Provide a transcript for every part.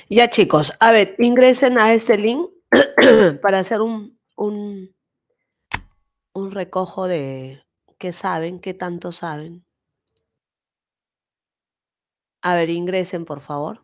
Ya chicos, a ver, ingresen a este link para hacer un recojo de qué saben, qué tanto saben. A ver, ingresen, por favor.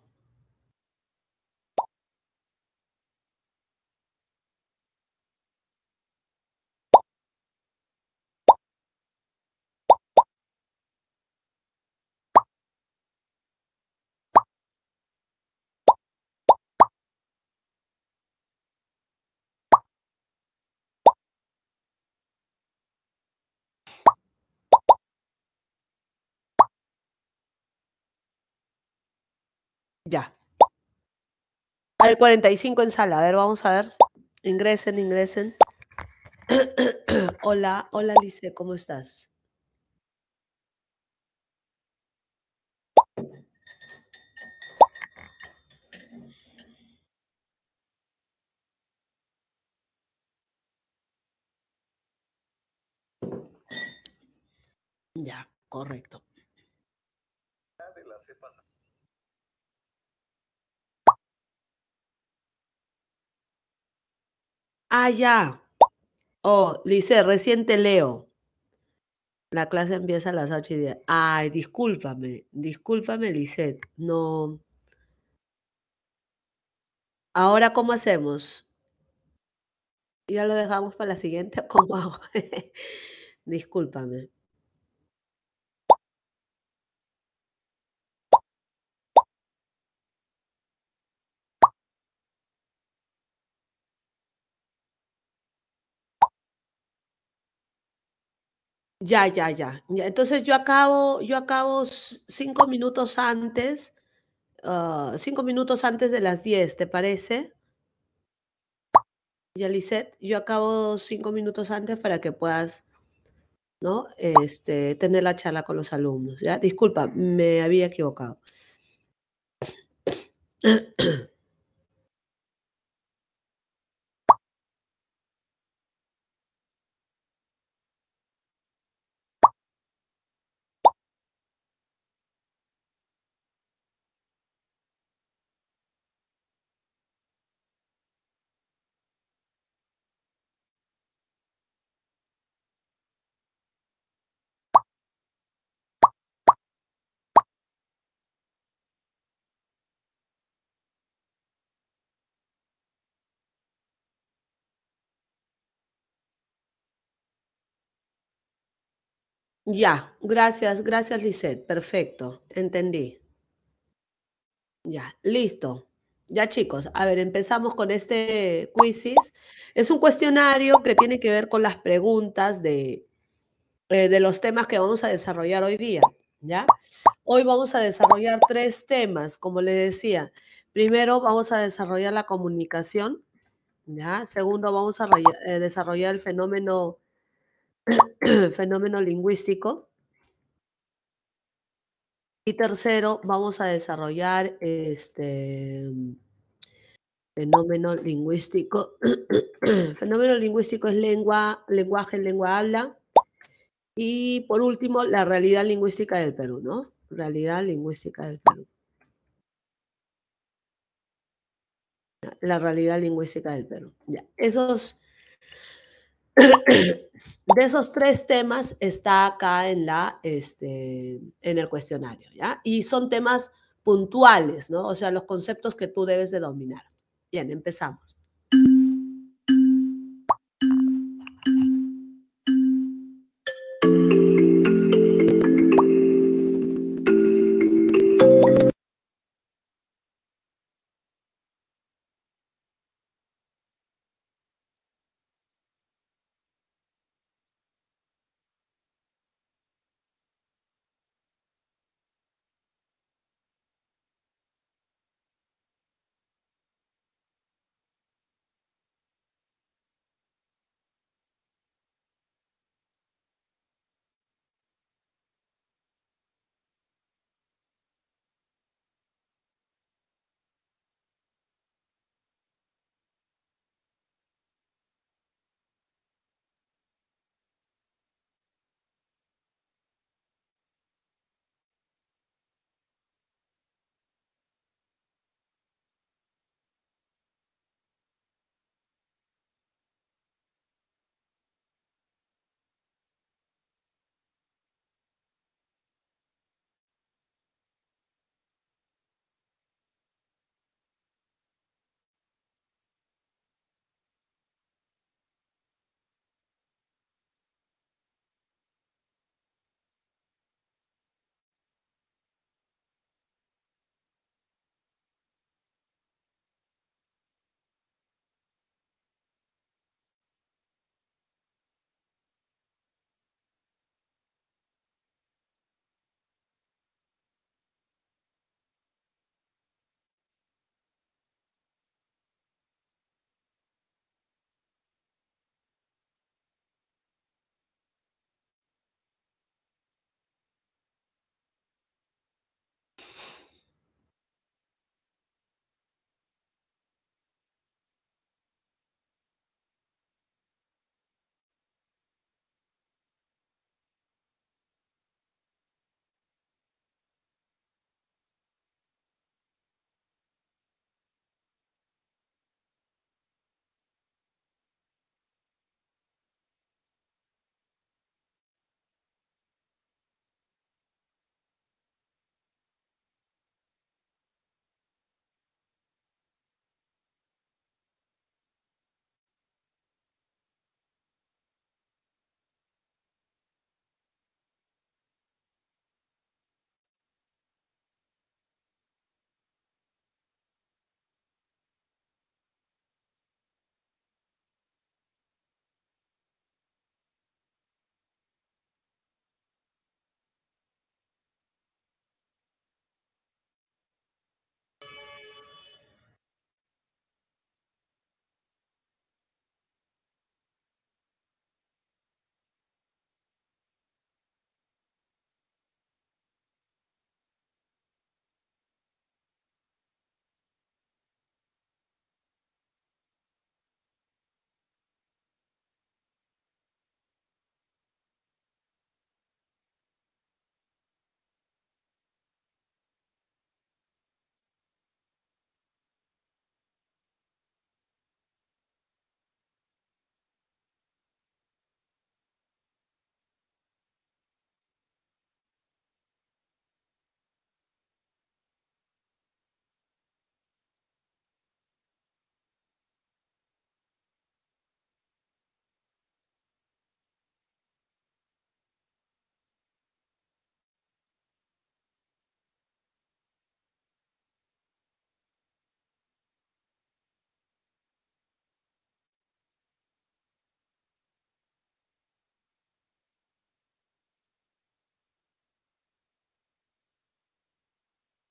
Ya. Al 45 en sala. A ver, vamos a ver. Ingresen, ingresen. Hola, hola Lice, ¿cómo estás? Ya, correcto. Ah, ya. Oh, Lice, recién te leo. La clase empieza a las 8:10. Ay, discúlpame, discúlpame, Lisette. No. Ahora, ¿cómo hacemos? ¿Ya lo dejamos para la siguiente? ¿Cómo hago? Discúlpame. Ya, ya, ya. Ya, entonces yo acabo 5 minutos antes, 5 minutos antes de las 10, ¿te parece? Ya, Lisette, yo acabo 5 minutos antes para que puedas, ¿no? Tener la charla con los alumnos, ¿ya? Disculpa, me había equivocado. Ya, gracias, gracias, Lisette. Perfecto, entendí. Ya, listo. Ya chicos, a ver, empezamos con este quizzes. Es un cuestionario que tiene que ver con las preguntas de los temas que vamos a desarrollar hoy día, ¿ya? Hoy vamos a desarrollar 3 temas, como les decía. Primero vamos a desarrollar la comunicación, ¿ya? Segundo vamos a desarrollar el fenómeno, fenómeno lingüístico. Y tercero vamos a desarrollar fenómeno lingüístico. Fenómeno lingüístico es lengua, lenguaje, lengua habla. Y por último, la realidad lingüística del Perú, ¿no? Realidad lingüística del Perú. La realidad lingüística del Perú. Ya. De esos 3 temas está acá en el cuestionario, ¿ya? Y son temas puntuales, ¿no? O sea, los conceptos que tú debes de dominar. Bien, empezamos.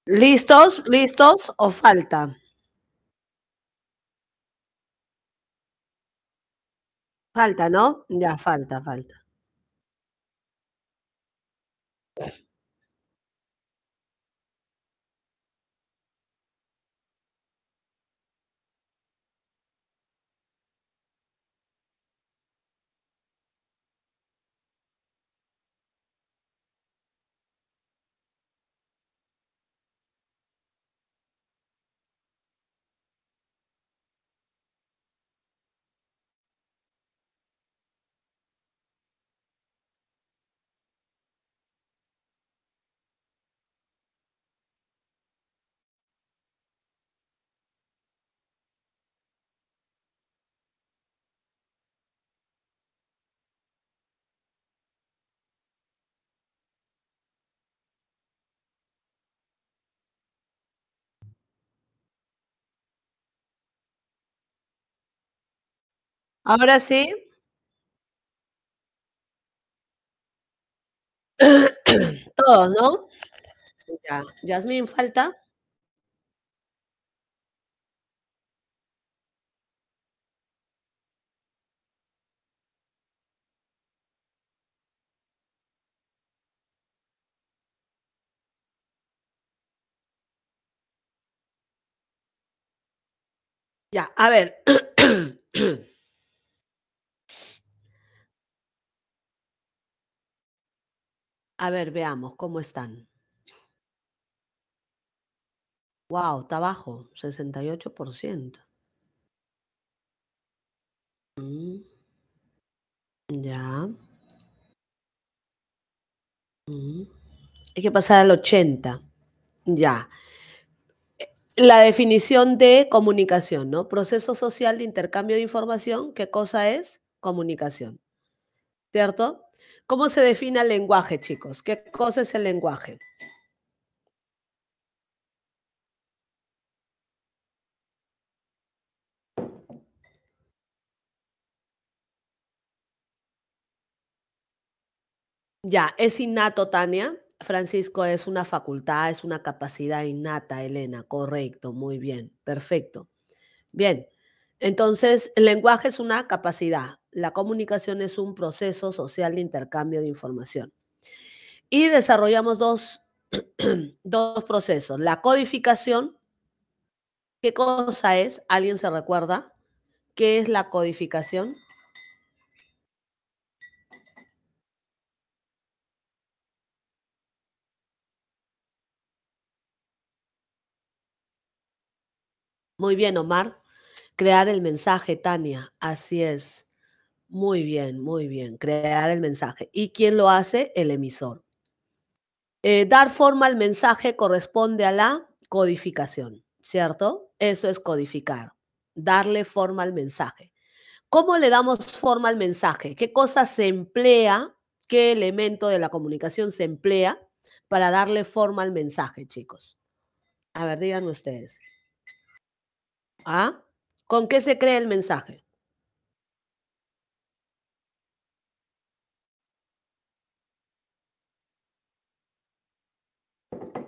¿Listos? ¿Listos o falta? Falta, ¿no? Ya, falta, falta. Ahora sí. Todos, ¿no? Ya. Yasmín, ¿falta? Ya, a ver. A ver, veamos cómo están. Wow, está bajo, 68%. Mm, ya. Mm. Hay que pasar al 80. Ya. La definición de comunicación, ¿no? Proceso social de intercambio de información. ¿Qué cosa es? Comunicación, ¿cierto? ¿Cómo se define el lenguaje, chicos? ¿Qué cosa es el lenguaje? Ya, es innato, Tania. Francisco, es una facultad, es una capacidad innata, Elena. Correcto, muy bien, perfecto. Bien, entonces el lenguaje es una capacidad, la comunicación es un proceso social de intercambio de información. Y desarrollamos dos procesos. La codificación, ¿qué cosa es? ¿Alguien se recuerda? ¿Qué es la codificación? Muy bien, Omar. Crear el mensaje, Tania. Así es. Muy bien, muy bien. Crear el mensaje. ¿Y quién lo hace? El emisor. Dar forma al mensaje corresponde a la codificación, ¿cierto? Eso es codificar, darle forma al mensaje. ¿Cómo le damos forma al mensaje? ¿Qué cosa se emplea? ¿Qué elemento de la comunicación se emplea para darle forma al mensaje, chicos? A ver, díganme ustedes. ¿Ah? ¿Con qué se crea el mensaje?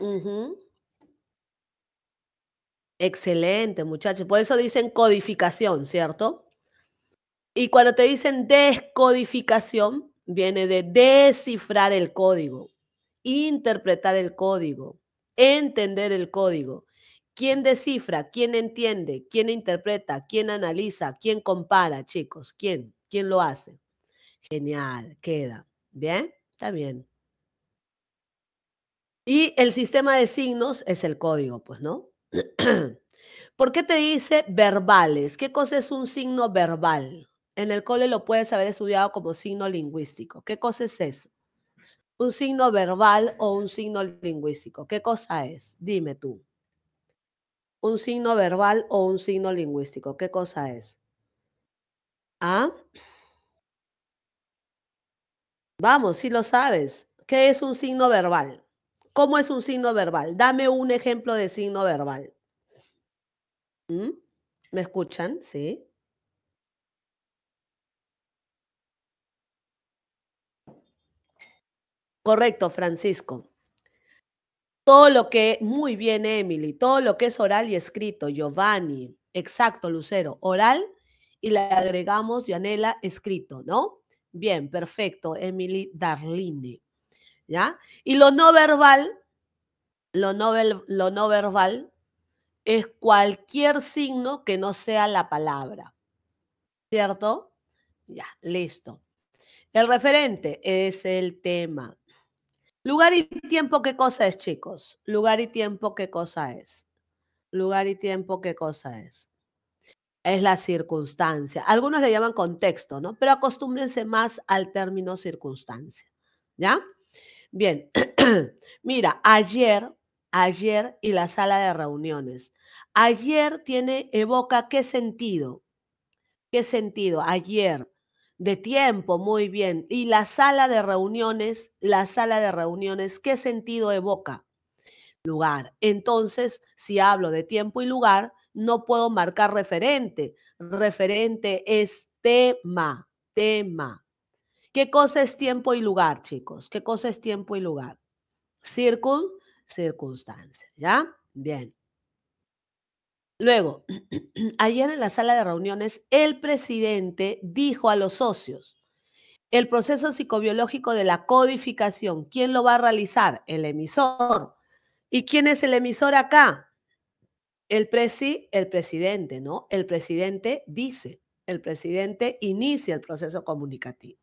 Ujú. Excelente, muchachos. Por eso dicen codificación, ¿cierto? Y cuando te dicen descodificación, viene de descifrar el código, interpretar el código, entender el código. ¿Quién descifra? ¿Quién entiende? ¿Quién interpreta? ¿Quién analiza? ¿Quién compara, chicos? ¿Quién? ¿Quién lo hace? Genial, queda. ¿Bien? Está bien. Y el sistema de signos es el código, pues, ¿no? ¿Por qué te dice verbales? ¿Qué cosa es un signo verbal? En el cole lo puedes haber estudiado como signo lingüístico. ¿Qué cosa es eso? Un signo verbal o un signo lingüístico. ¿Qué cosa es? Dime tú. Un signo verbal o un signo lingüístico. ¿Qué cosa es? ¿Ah? Vamos, si lo sabes. ¿Qué es un signo verbal? ¿Cómo es un signo verbal? Dame un ejemplo de signo verbal. ¿Mm? ¿Me escuchan? Sí. Correcto, Francisco. Todo lo que muy bien, Emily, todo lo que es oral y escrito, Giovanni. Exacto, Lucero. Oral y le agregamos, Yanela, escrito, ¿no? Bien, perfecto, Emily Darline, ¿ya? Y lo no verbal es cualquier signo que no sea la palabra, ¿cierto? Ya, listo. El referente es el tema. Lugar y tiempo, ¿qué cosa es, chicos? Lugar y tiempo, ¿qué cosa es? Lugar y tiempo, ¿qué cosa es? Es la circunstancia. Algunos le llaman contexto, ¿no? Pero acostúmbrense más al término circunstancia, ¿ya? Bien. Mira, ayer y la sala de reuniones. Ayer evoca qué sentido. ¿Qué sentido? Ayer. De tiempo, muy bien. Y la sala de reuniones, ¿qué sentido evoca? Lugar. Entonces, si hablo de tiempo y lugar, no puedo marcar referente. Referente es tema, tema. ¿Qué cosa es tiempo y lugar, chicos? ¿Qué cosa es tiempo y lugar? Circun, circunstancia, ¿ya? Bien. Luego, ayer en la sala de reuniones, el presidente dijo a los socios, el proceso psicobiológico de la codificación, ¿quién lo va a realizar? El emisor. ¿Y quién es el emisor acá? El presidente, ¿no? El presidente dice, el presidente inicia el proceso comunicativo.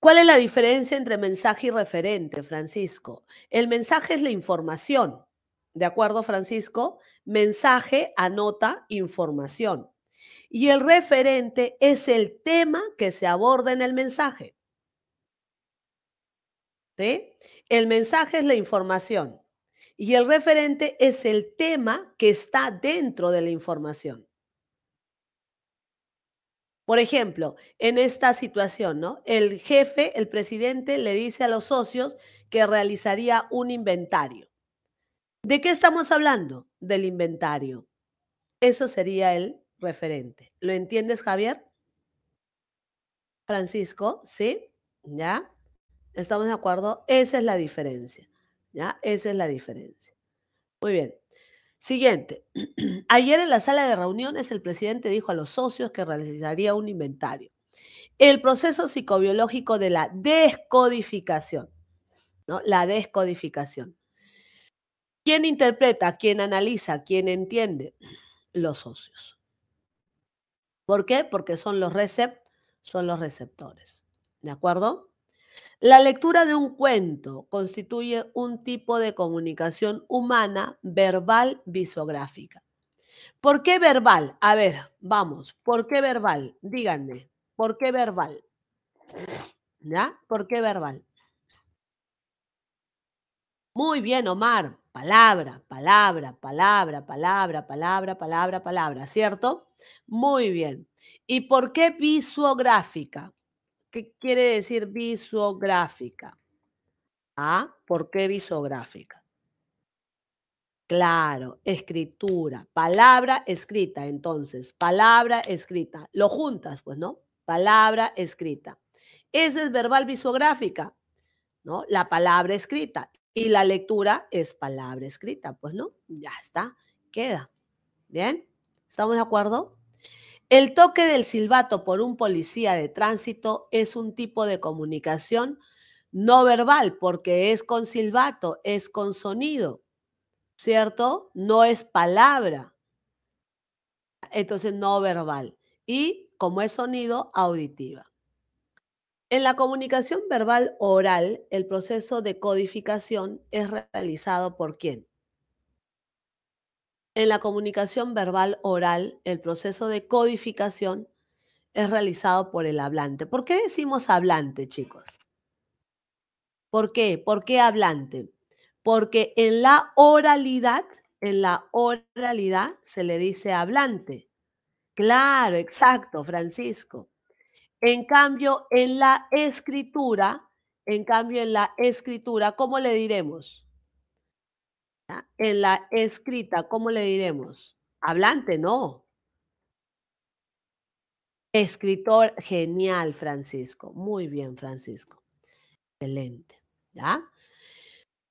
¿Cuál es la diferencia entre mensaje y referente, Francisco? El mensaje es la información. ¿De acuerdo, Francisco? Mensaje anota información. Y el referente es el tema que se aborda en el mensaje. ¿Sí? El mensaje es la información. Y el referente es el tema que está dentro de la información. Por ejemplo, en esta situación, ¿no? El jefe, el presidente, le dice a los socios que realizaría un inventario. ¿De qué estamos hablando? Del inventario. Eso sería el referente. ¿Lo entiendes, Javier? Francisco, ¿sí? ¿Ya? ¿Estamos de acuerdo? Esa es la diferencia. ¿Ya? Esa es la diferencia. Muy bien. Siguiente. Ayer en la sala de reuniones el presidente dijo a los socios que realizaría un inventario. El proceso psicobiológico de la descodificación, ¿no? La descodificación. ¿Quién interpreta? ¿Quién analiza? ¿Quién entiende? Los socios. ¿Por qué? Porque son los receptores. ¿De acuerdo? La lectura de un cuento constituye un tipo de comunicación humana verbal visográfica. ¿Por qué verbal? A ver, vamos. ¿Por qué verbal? Díganme. ¿Por qué verbal? ¿Ya? ¿Por qué verbal? Muy bien, Omar. Palabra, palabra, palabra, palabra, palabra, palabra, palabra, ¿cierto? Muy bien. ¿Y por qué visográfica? ¿Qué quiere decir visográfica? Ah, ¿por qué visográfica? Claro, escritura, palabra escrita, entonces, palabra escrita. Lo juntas, pues, ¿no? Palabra escrita. Eso es verbal visográfica, ¿no? La palabra escrita. Y la lectura es palabra escrita, pues, ¿no? Ya está, queda. ¿Bien? ¿Estamos de acuerdo? El toque del silbato por un policía de tránsito es un tipo de comunicación no verbal, porque es con silbato, es con sonido, ¿cierto? No es palabra, entonces no verbal. Y como es sonido, auditiva. En la comunicación verbal oral, el proceso de codificación es realizado por quién. En la comunicación verbal oral, el proceso de codificación es realizado por el hablante. ¿Por qué decimos hablante, chicos? ¿Por qué? ¿Por qué hablante? Porque en la oralidad se le dice hablante. Claro, exacto, Francisco. En cambio, en la escritura, ¿cómo le diremos? ¿Ya? En la escrita, ¿cómo le diremos? Hablante, no. Escritor, genial, Francisco. Muy bien, Francisco. Excelente. ¿Ya?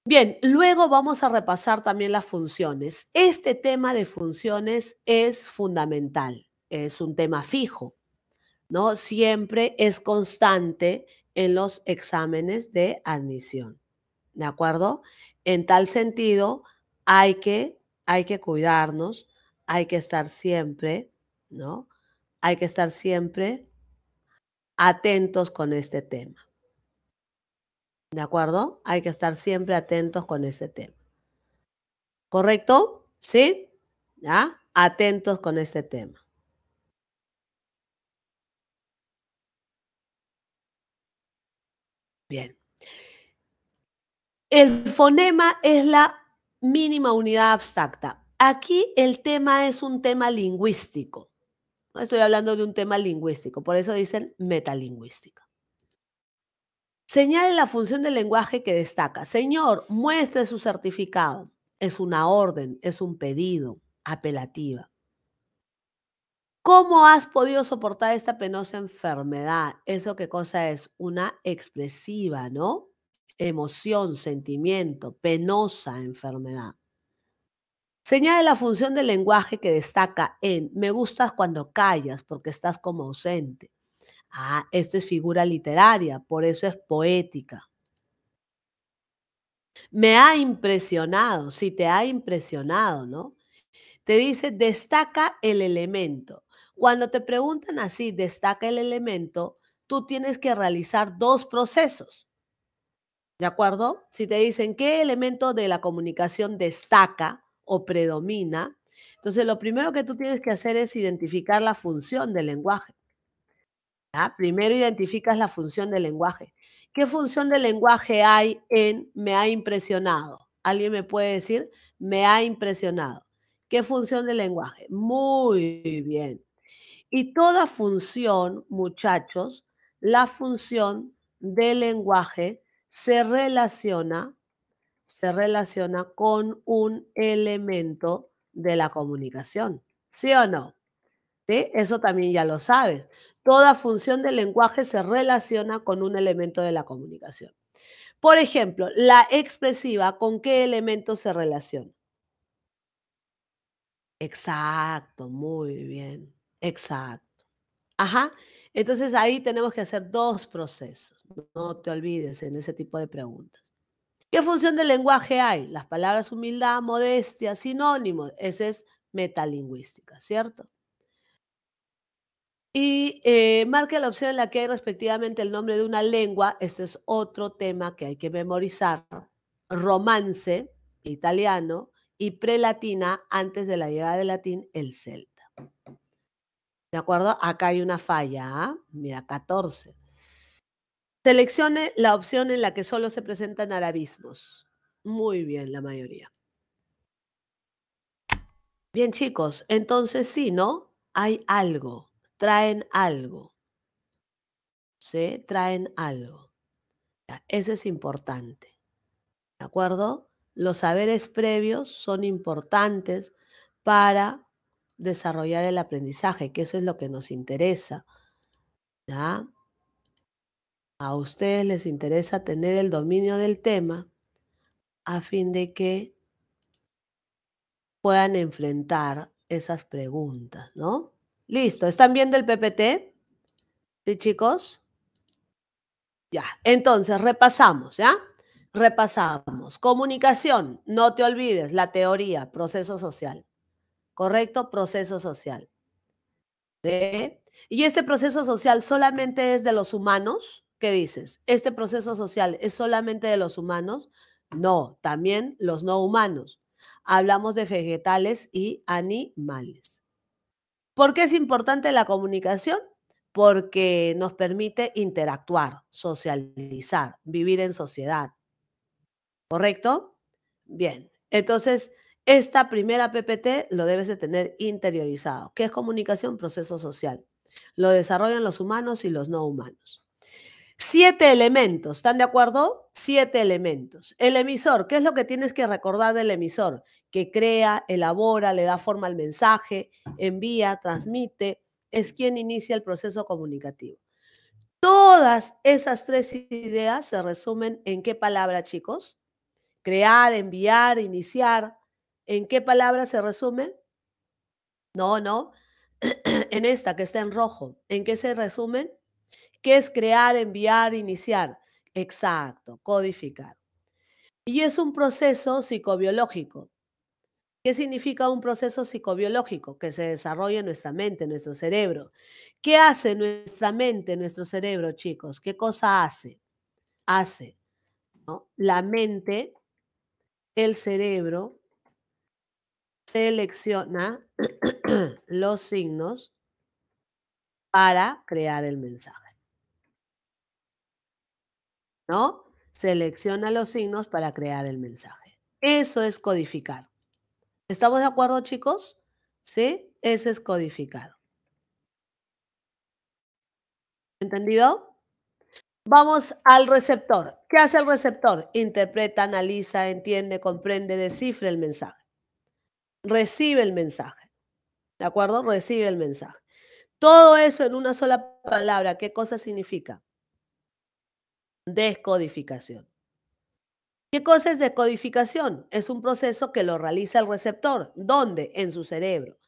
Bien, luego vamos a repasar también las funciones. Este tema de funciones es fundamental, es un tema fijo, ¿no? Siempre es constante en los exámenes de admisión, ¿de acuerdo? En tal sentido, hay que, hay que cuidarnos, hay que estar siempre, ¿no? Hay que estar siempre atentos con este tema, ¿de acuerdo? Hay que estar siempre atentos con este tema. ¿Correcto? ¿Sí? ¿Ya? Atentos con este tema. Bien. El fonema es la mínima unidad abstracta. Aquí el tema es un tema lingüístico. No estoy hablando de un tema lingüístico, por eso dicen metalingüística. Señale la función del lenguaje que destaca. Señor, muestre su certificado. Es una orden, es un pedido, apelativa. ¿Cómo has podido soportar esta penosa enfermedad? ¿Eso qué cosa es? Una expresiva, ¿no? Emoción, sentimiento, penosa enfermedad. Señala la función del lenguaje que destaca en me gustas cuando callas porque estás como ausente. Ah, esto es figura literaria, por eso es poética. Me ha impresionado, sí, te ha impresionado, ¿no? Te dice, destaca el elemento. Cuando te preguntan así, destaca el elemento, tú tienes que realizar dos procesos, ¿de acuerdo? Si te dicen qué elemento de la comunicación destaca o predomina, entonces lo primero que tú tienes que hacer es identificar la función del lenguaje. ¿Ya? Primero identificas la función del lenguaje. ¿Qué función del lenguaje hay en me ha impresionado? ¿Alguien me puede decir? Me ha impresionado. ¿Qué función del lenguaje? Muy bien. Y toda función, muchachos, la función del lenguaje se relaciona con un elemento de la comunicación. ¿Sí o no? ¿Sí? Eso también ya lo sabes. Toda función del lenguaje se relaciona con un elemento de la comunicación. Por ejemplo, la expresiva, ¿con qué elemento se relaciona? Exacto, muy bien. Exacto. Ajá. Entonces ahí tenemos que hacer dos procesos. No te olvides en ese tipo de preguntas. ¿Qué función del lenguaje hay? Las palabras humildad, modestia, sinónimos. Esa es metalingüística, ¿cierto? Y marque la opción en la que hay respectivamente el nombre de una lengua. Este es otro tema que hay que memorizar. Romance, italiano, y prelatina, antes de la llegada del latín, el celta. ¿De acuerdo? Acá hay una falla. ¿Ah? Mira, 14. Seleccione la opción en la que solo se presentan arabismos. Muy bien, la mayoría. Bien, chicos, entonces sí, ¿no? Hay algo, traen algo, ¿sí? Traen algo. Ya, eso es importante, ¿de acuerdo? Los saberes previos son importantes para desarrollar el aprendizaje, que eso es lo que nos interesa, ¿ya? A ustedes les interesa tener el dominio del tema a fin de que puedan enfrentar esas preguntas, ¿no? Listo, ¿están viendo el PPT? ¿Sí, chicos? Ya, entonces repasamos, ¿ya? Repasamos. Comunicación, no te olvides, la teoría, proceso social, ¿correcto? Proceso social. ¿Sí? ¿Y este proceso social solamente es de los humanos? ¿Qué dices? ¿Este proceso social es solamente de los humanos? No, también los no humanos. Hablamos de vegetales y animales. ¿Por qué es importante la comunicación? Porque nos permite interactuar, socializar, vivir en sociedad, ¿correcto? Bien, entonces esta primera PPT lo debes de tener interiorizado. ¿Qué es comunicación? Proceso social. Lo desarrollan los humanos y los no humanos. 7 elementos, ¿están de acuerdo? 7 elementos. El emisor, ¿qué es lo que tienes que recordar del emisor? Que crea, elabora, le da forma al mensaje, envía, transmite, es quien inicia el proceso comunicativo. Todas esas 3 ideas se resumen en qué palabra, chicos? Crear, enviar, iniciar. ¿En qué palabra se resume? No, no. En esta que está en rojo. ¿En qué se resumen? ¿Qué es crear, enviar, iniciar? Exacto, codificar. Y es un proceso psicobiológico. ¿Qué significa un proceso psicobiológico? Que se desarrolla en nuestra mente, en nuestro cerebro. ¿Qué hace nuestra mente, nuestro cerebro, chicos? ¿Qué cosa hace? Hace, ¿no? La mente, el cerebro, selecciona los signos para crear el mensaje, ¿no? Selecciona los signos para crear el mensaje. Eso es codificar. ¿Estamos de acuerdo, chicos? ¿Sí? Eso es codificar. ¿Entendido? Vamos al receptor. ¿Qué hace el receptor? Interpreta, analiza, entiende, comprende, descifra el mensaje. Recibe el mensaje. ¿De acuerdo? Recibe el mensaje. Todo eso en una sola palabra, ¿qué cosa significa? Descodificación. ¿Qué cosa es decodificación? Es un proceso que lo realiza el receptor. ¿Dónde? En su cerebro.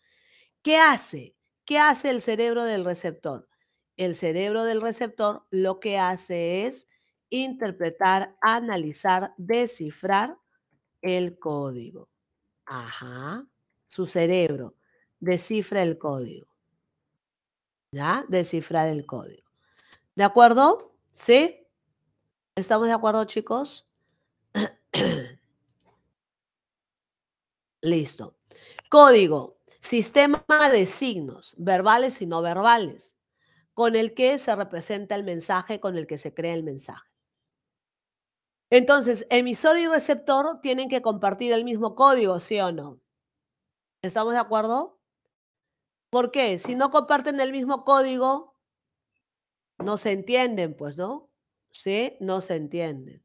¿Qué hace? ¿Qué hace el cerebro del receptor? El cerebro del receptor lo que hace es interpretar, analizar, descifrar el código. Ajá. Su cerebro descifra el código. ¿Ya? Descifrar el código. ¿De acuerdo? ¿Sí? ¿Estamos de acuerdo, chicos? Listo. Código. Sistema de signos, verbales y no verbales, con el que se representa el mensaje, con el que se crea el mensaje. Entonces, emisor y receptor tienen que compartir el mismo código, ¿sí o no? ¿Estamos de acuerdo? ¿Por qué? Si no comparten el mismo código, no se entienden, pues, ¿no? Sí, no se entienden.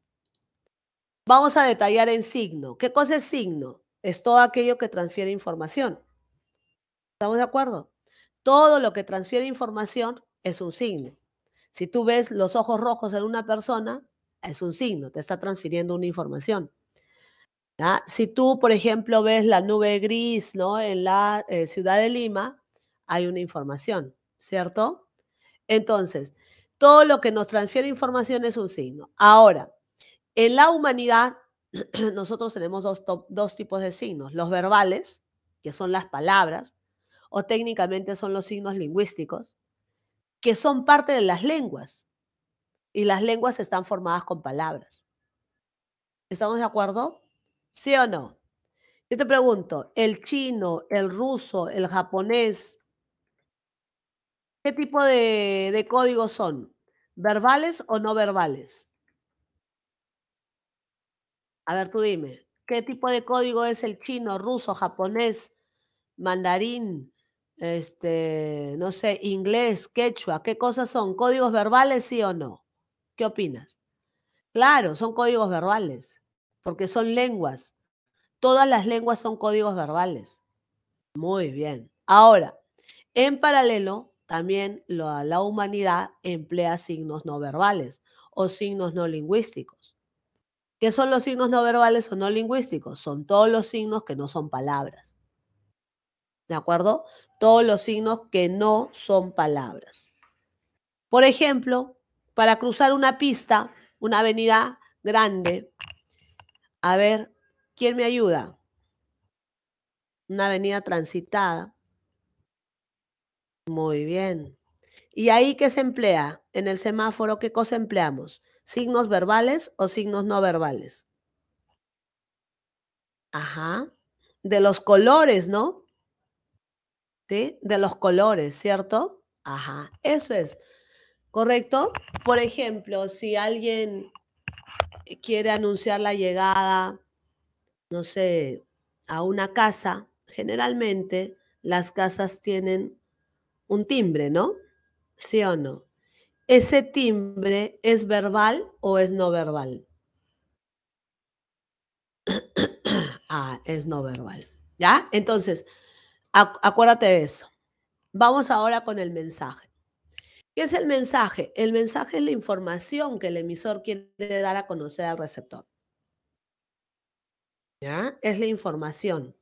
Vamos a detallar en signo. ¿Qué cosa es signo? Es todo aquello que transfiere información. ¿Estamos de acuerdo? Todo lo que transfiere información es un signo. Si tú ves los ojos rojos en una persona, es un signo, te está transfiriendo una información. ¿Ya? Si tú, por ejemplo, ves la nube gris, ¿no? En la ciudad de Lima, hay una información, ¿cierto? Entonces, todo lo que nos transfiere información es un signo. Ahora, en la humanidad, nosotros tenemos dos tipos de signos. Los verbales, que son las palabras, o técnicamente son los signos lingüísticos, que son parte de las lenguas. Y las lenguas están formadas con palabras. ¿Estamos de acuerdo? ¿Sí o no? Yo te pregunto, el chino, el ruso, el japonés, ¿qué tipo de códigos son? ¿Verbales o no verbales? A ver, tú dime, ¿qué tipo de código es el chino, ruso, japonés, mandarín, no sé, inglés, quechua? ¿Qué cosas son? ¿Códigos verbales, sí o no? ¿Qué opinas? Claro, son códigos verbales, porque son lenguas. Todas las lenguas son códigos verbales. Muy bien. Ahora, en paralelo, también la humanidad emplea signos no verbales o signos no lingüísticos. ¿Qué son los signos no verbales o no lingüísticos? Son todos los signos que no son palabras. ¿De acuerdo? Todos los signos que no son palabras. Por ejemplo, para cruzar una pista, una avenida grande, a ver, ¿quién me ayuda? Una avenida transitada. Muy bien. ¿Y ahí qué se emplea? En el semáforo, ¿qué cosa empleamos? ¿Signos verbales o signos no verbales? Ajá. De los colores, ¿no? ¿Sí? De los colores, ¿cierto? Ajá. Eso es. ¿Correcto? Por ejemplo, si alguien quiere anunciar la llegada, no sé, a una casa, generalmente las casas tienen un timbre, ¿no? ¿Sí o no? ¿Ese timbre es verbal o es no verbal? Ah, es no verbal. ¿Ya? Entonces, acuérdate de eso. Vamos ahora con el mensaje. ¿Qué es el mensaje? El mensaje es la información que el emisor quiere dar a conocer al receptor. ¿ya? Es la información.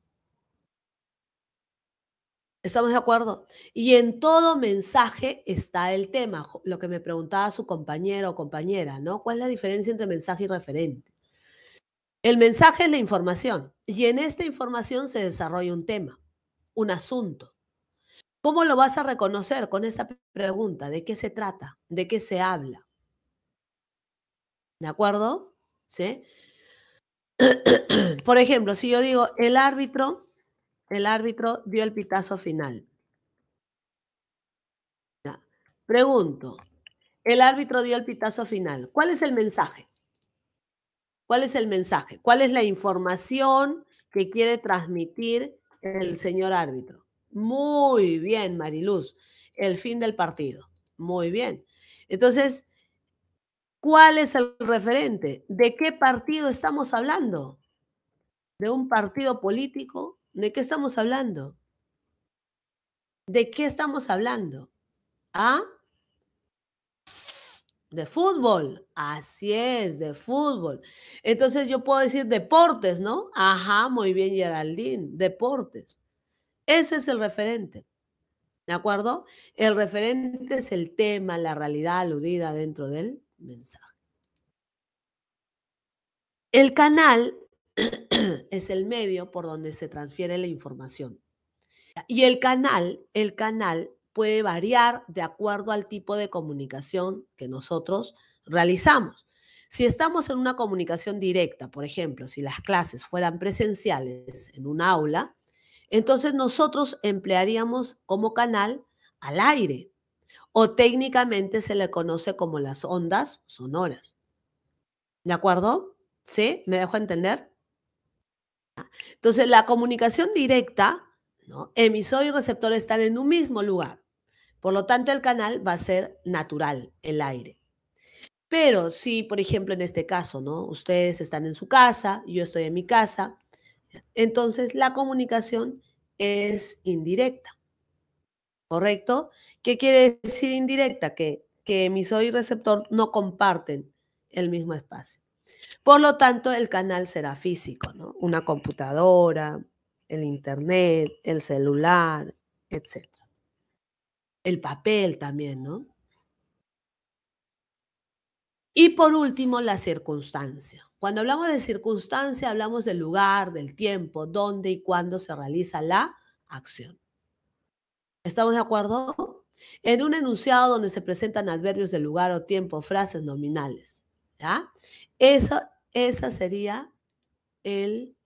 ¿Estamos de acuerdo? Y en todo mensaje está el tema, lo que me preguntaba su compañero o compañera, ¿no? ¿Cuál es la diferencia entre mensaje y referente? El mensaje es la información y en esta información se desarrolla un tema, un asunto. ¿Cómo lo vas a reconocer con esta pregunta? ¿De qué se trata? ¿De qué se habla? ¿De acuerdo? ¿Sí? Por ejemplo, si yo digo, el árbitro dio el pitazo final. Ya. Pregunto, el árbitro dio el pitazo final. ¿Cuál es el mensaje? ¿Cuál es el mensaje? ¿Cuál es la información que quiere transmitir el señor árbitro? Muy bien, Mariluz. El fin del partido. Muy bien. Entonces, ¿cuál es el referente? ¿De qué partido estamos hablando? ¿De un partido político? ¿De qué estamos hablando? ¿De qué estamos hablando? ¿Ah? De fútbol. Así es, de fútbol. Entonces yo puedo decir deportes, ¿no? Ajá, muy bien, Geraldine. Deportes. Ese es el referente. ¿De acuerdo? El referente es el tema, la realidad aludida dentro del mensaje. El canal es el medio por donde se transfiere la información. Y el canal puede variar de acuerdo al tipo de comunicación que nosotros realizamos. Si estamos en una comunicación directa, por ejemplo, si las clases fueran presenciales en un aula, entonces nosotros emplearíamos como canal al aire o técnicamente se le conoce como las ondas sonoras. ¿De acuerdo? ¿Sí? ¿Me dejo entender? Entonces, la comunicación directa, ¿no? Emisor y receptor están en un mismo lugar. Por lo tanto, el canal va a ser natural, el aire. Pero si, por ejemplo, en este caso, ¿no? Ustedes están en su casa, yo estoy en mi casa, entonces la comunicación es indirecta, ¿correcto? ¿Qué quiere decir indirecta? Que emisor y receptor no comparten el mismo espacio. Por lo tanto, el canal será físico, ¿no? Una computadora, el internet, el celular, etcétera. El papel también, ¿no? Y por último, la circunstancia. Cuando hablamos de circunstancia, hablamos del lugar, del tiempo, dónde y cuándo se realiza la acción. ¿Estamos de acuerdo? En un enunciado donde se presentan adverbios de lugar o tiempo, frases nominales, ¿ya? Esa sería el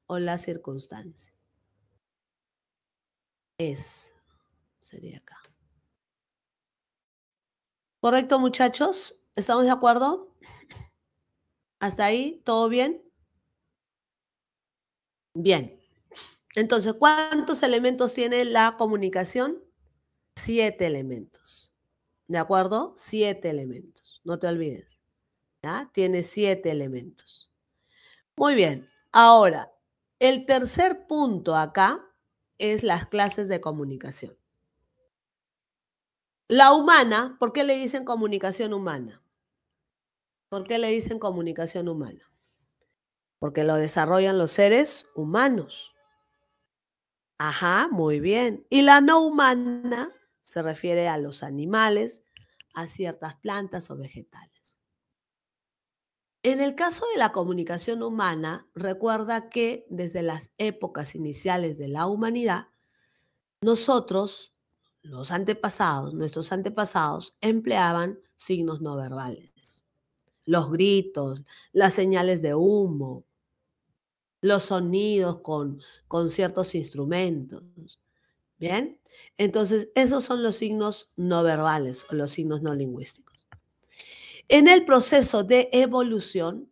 o la circunstancia. Sería acá. ¿Correcto, muchachos? ¿Estamos de acuerdo? ¿Hasta ahí? ¿Todo bien? Bien. Entonces, ¿cuántos elementos tiene la comunicación? 7 elementos. ¿De acuerdo? 7 elementos. No te olvides. ¿Ya? Tiene 7 elementos. Muy bien. Ahora, el tercer punto acá es las clases de comunicación. La humana, ¿por qué le dicen comunicación humana? ¿Por qué le dicen comunicación humana? Porque lo desarrollan los seres humanos. Ajá, muy bien. Y la no humana se refiere a los animales, a ciertas plantas o vegetales. En el caso de la comunicación humana, recuerda que desde las épocas iniciales de la humanidad, nosotros, nuestros antepasados, empleaban signos no verbales. Los gritos, las señales de humo, los sonidos con ciertos instrumentos. ¿Bien? Entonces, esos son los signos no verbales o los signos no lingüísticos. En el proceso de evolución,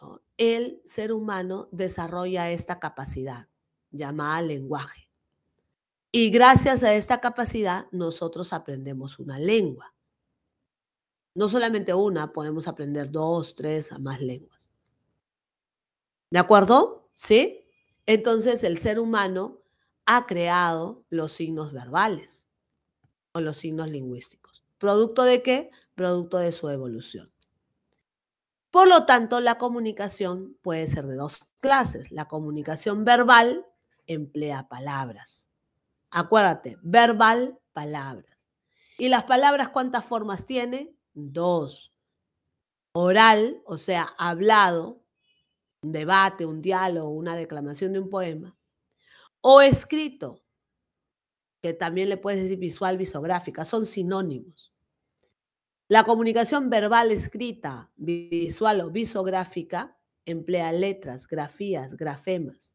¿no? El ser humano desarrolla esta capacidad llamada lenguaje. Y gracias a esta capacidad, nosotros aprendemos una lengua. No solamente una, podemos aprender 2, 3 a más lenguas. ¿De acuerdo? ¿Sí? Entonces, el ser humano ha creado los signos verbales o los signos lingüísticos. ¿Producto de qué? Producto de su evolución. Por lo tanto, la comunicación puede ser de dos clases. La comunicación verbal emplea palabras. Acuérdate, verbal, palabras. ¿Y las palabras cuántas formas tiene? Dos. Oral, o sea, hablado, un debate, un diálogo, una declamación de un poema. O escrito, que también le puedes decir visual, visográfica, son sinónimos. La comunicación verbal escrita, visual o visográfica emplea letras, grafías, grafemas.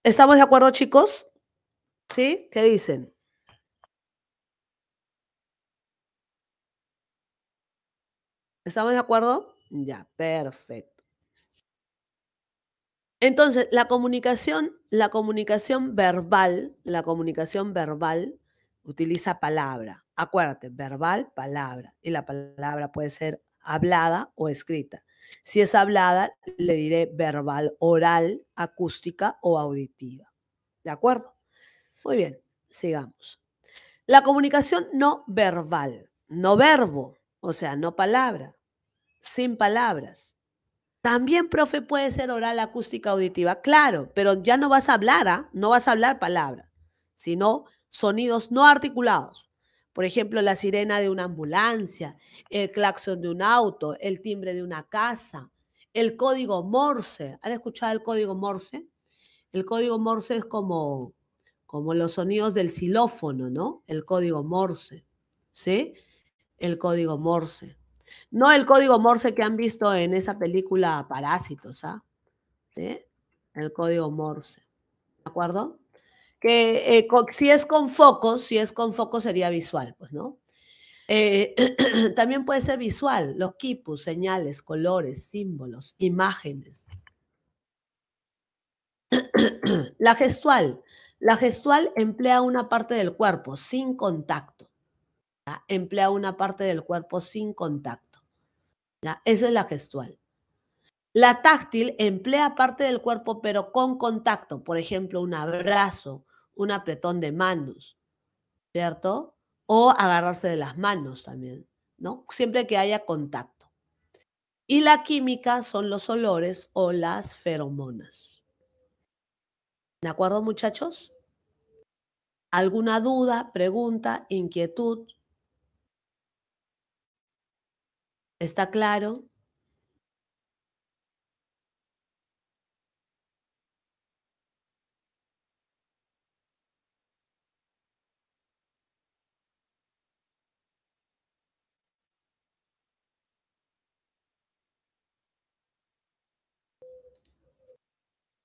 ¿Estamos de acuerdo, chicos? ¿Sí? ¿Qué dicen? ¿Estamos de acuerdo? Ya, perfecto. Entonces, la comunicación verbal utiliza palabra. Acuérdate, verbal, palabra. Y la palabra puede ser hablada o escrita. Si es hablada, le diré verbal, oral, acústica o auditiva. ¿De acuerdo? Muy bien, sigamos. La comunicación no verbal, no verbo, o sea, no palabra, sin palabras. También, profe, puede ser oral, acústica, auditiva, claro, pero ya no vas a hablar, ¿ah? No vas a hablar palabras, sino sonidos no articulados. Por ejemplo, la sirena de una ambulancia, el claxon de un auto, el timbre de una casa, el código Morse. ¿Han escuchado el código Morse? El código Morse es como los sonidos del xilófono, ¿no? El código Morse, ¿sí? El código Morse. No el código Morse que han visto en esa película Parásitos, ¿ah? ¿Sí? El código Morse, ¿de acuerdo? Que si es con focos sería visual, pues, ¿no? Eh, también puede ser visual, los quipus, señales, colores, símbolos, imágenes. La gestual. La gestual emplea una parte del cuerpo sin contacto. ¿Ya? Emplea una parte del cuerpo sin contacto. ¿Ya? Esa es la gestual. La táctil emplea parte del cuerpo pero con contacto, por ejemplo, un abrazo, un apretón de manos, ¿cierto? O agarrarse de las manos también, ¿no? Siempre que haya contacto. Y la química son los olores o las feromonas. ¿De acuerdo, muchachos? ¿Alguna duda, pregunta, inquietud? ¿Está claro?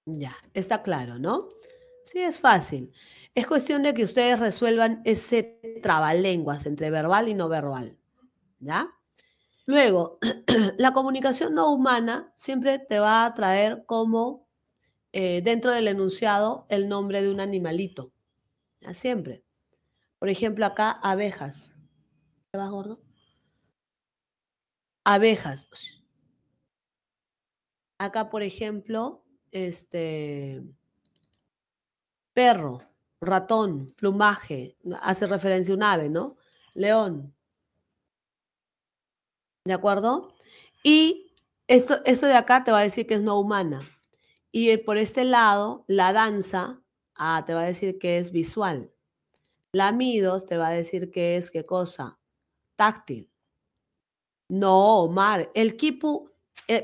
Ya, está claro, ¿no? Sí, es fácil. Es cuestión de que ustedes resuelvan ese trabalenguas entre verbal y no verbal, ¿ya? Luego, la comunicación no humana siempre te va a traer como dentro del enunciado el nombre de un animalito, ¿ya? Siempre. Por ejemplo, acá abejas. ¿Te vas, gordo? Abejas. Acá, por ejemplo, perro, ratón, plumaje, hace referencia a un ave, ¿no? León, ¿de acuerdo? Y esto de acá te va a decir que es no humana. Y por este lado, la danza, te va a decir que es visual. Lamidos te va a decir que es, ¿qué cosa? Táctil. No, Omar, el quipu,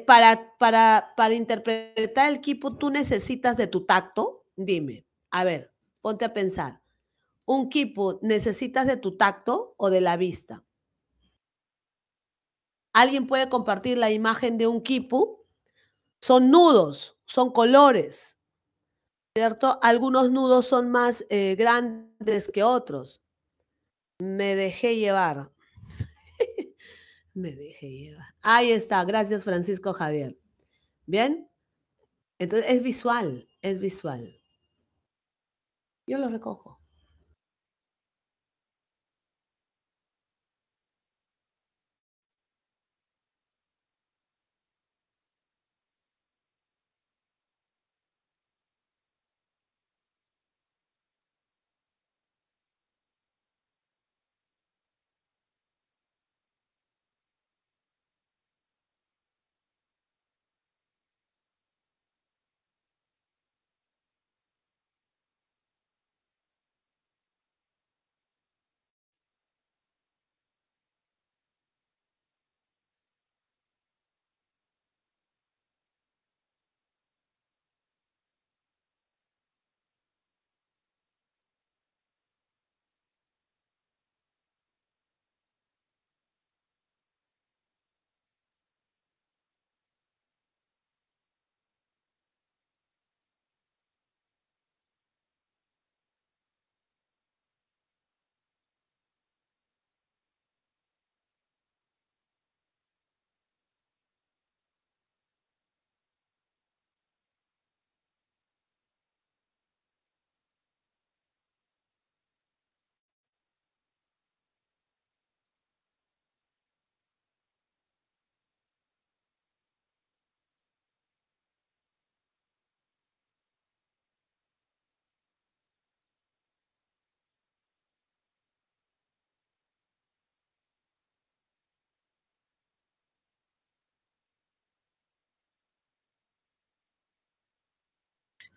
para interpretar el quipu, tú necesitas de tu tacto. Dime, a ver, ponte a pensar. ¿Un quipu necesitas de tu tacto o de la vista? ¿Alguien puede compartir la imagen de un quipu? Son nudos, son colores, ¿cierto? Algunos nudos son más grandes que otros. Me dejé llevar. Me dejé llevar. Ahí está, gracias Francisco Javier. ¿Bien? Entonces es visual, es visual. Yo lo recojo.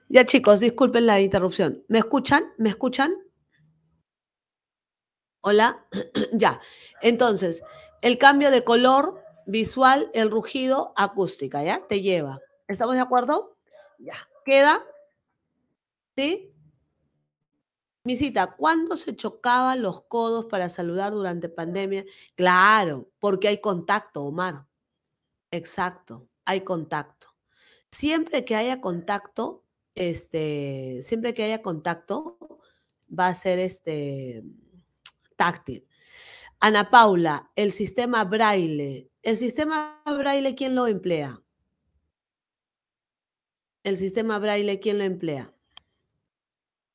Ya chicos, disculpen la interrupción. ¿Me escuchan? ¿Me escuchan? Hola. Ya. Entonces, el cambio de color visual, el rugido, acústica, ¿ya? Te lleva. ¿Estamos de acuerdo? Ya. ¿Queda? ¿Sí? Misita, ¿cuándo se chocaban los codos para saludar durante pandemia? Claro, porque hay contacto, Omar. Exacto, hay contacto. Siempre que haya contacto, siempre que haya contacto, va a ser táctil. Ana Paula, el sistema Braille. ¿El sistema Braille quién lo emplea? El sistema Braille, ¿quién lo emplea?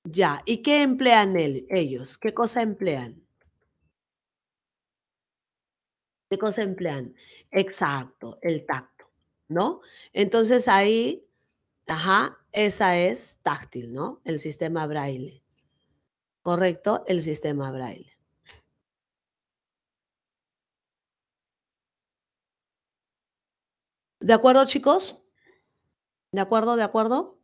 Ya. ¿Y qué emplean ellos? ¿Qué cosa emplean? ¿Qué cosa emplean? Exacto, el tacto, ¿no? Entonces ahí, ajá, esa es táctil, ¿no? El sistema Braille. Correcto, el sistema Braille. ¿De acuerdo, chicos? ¿De acuerdo? ¿De acuerdo?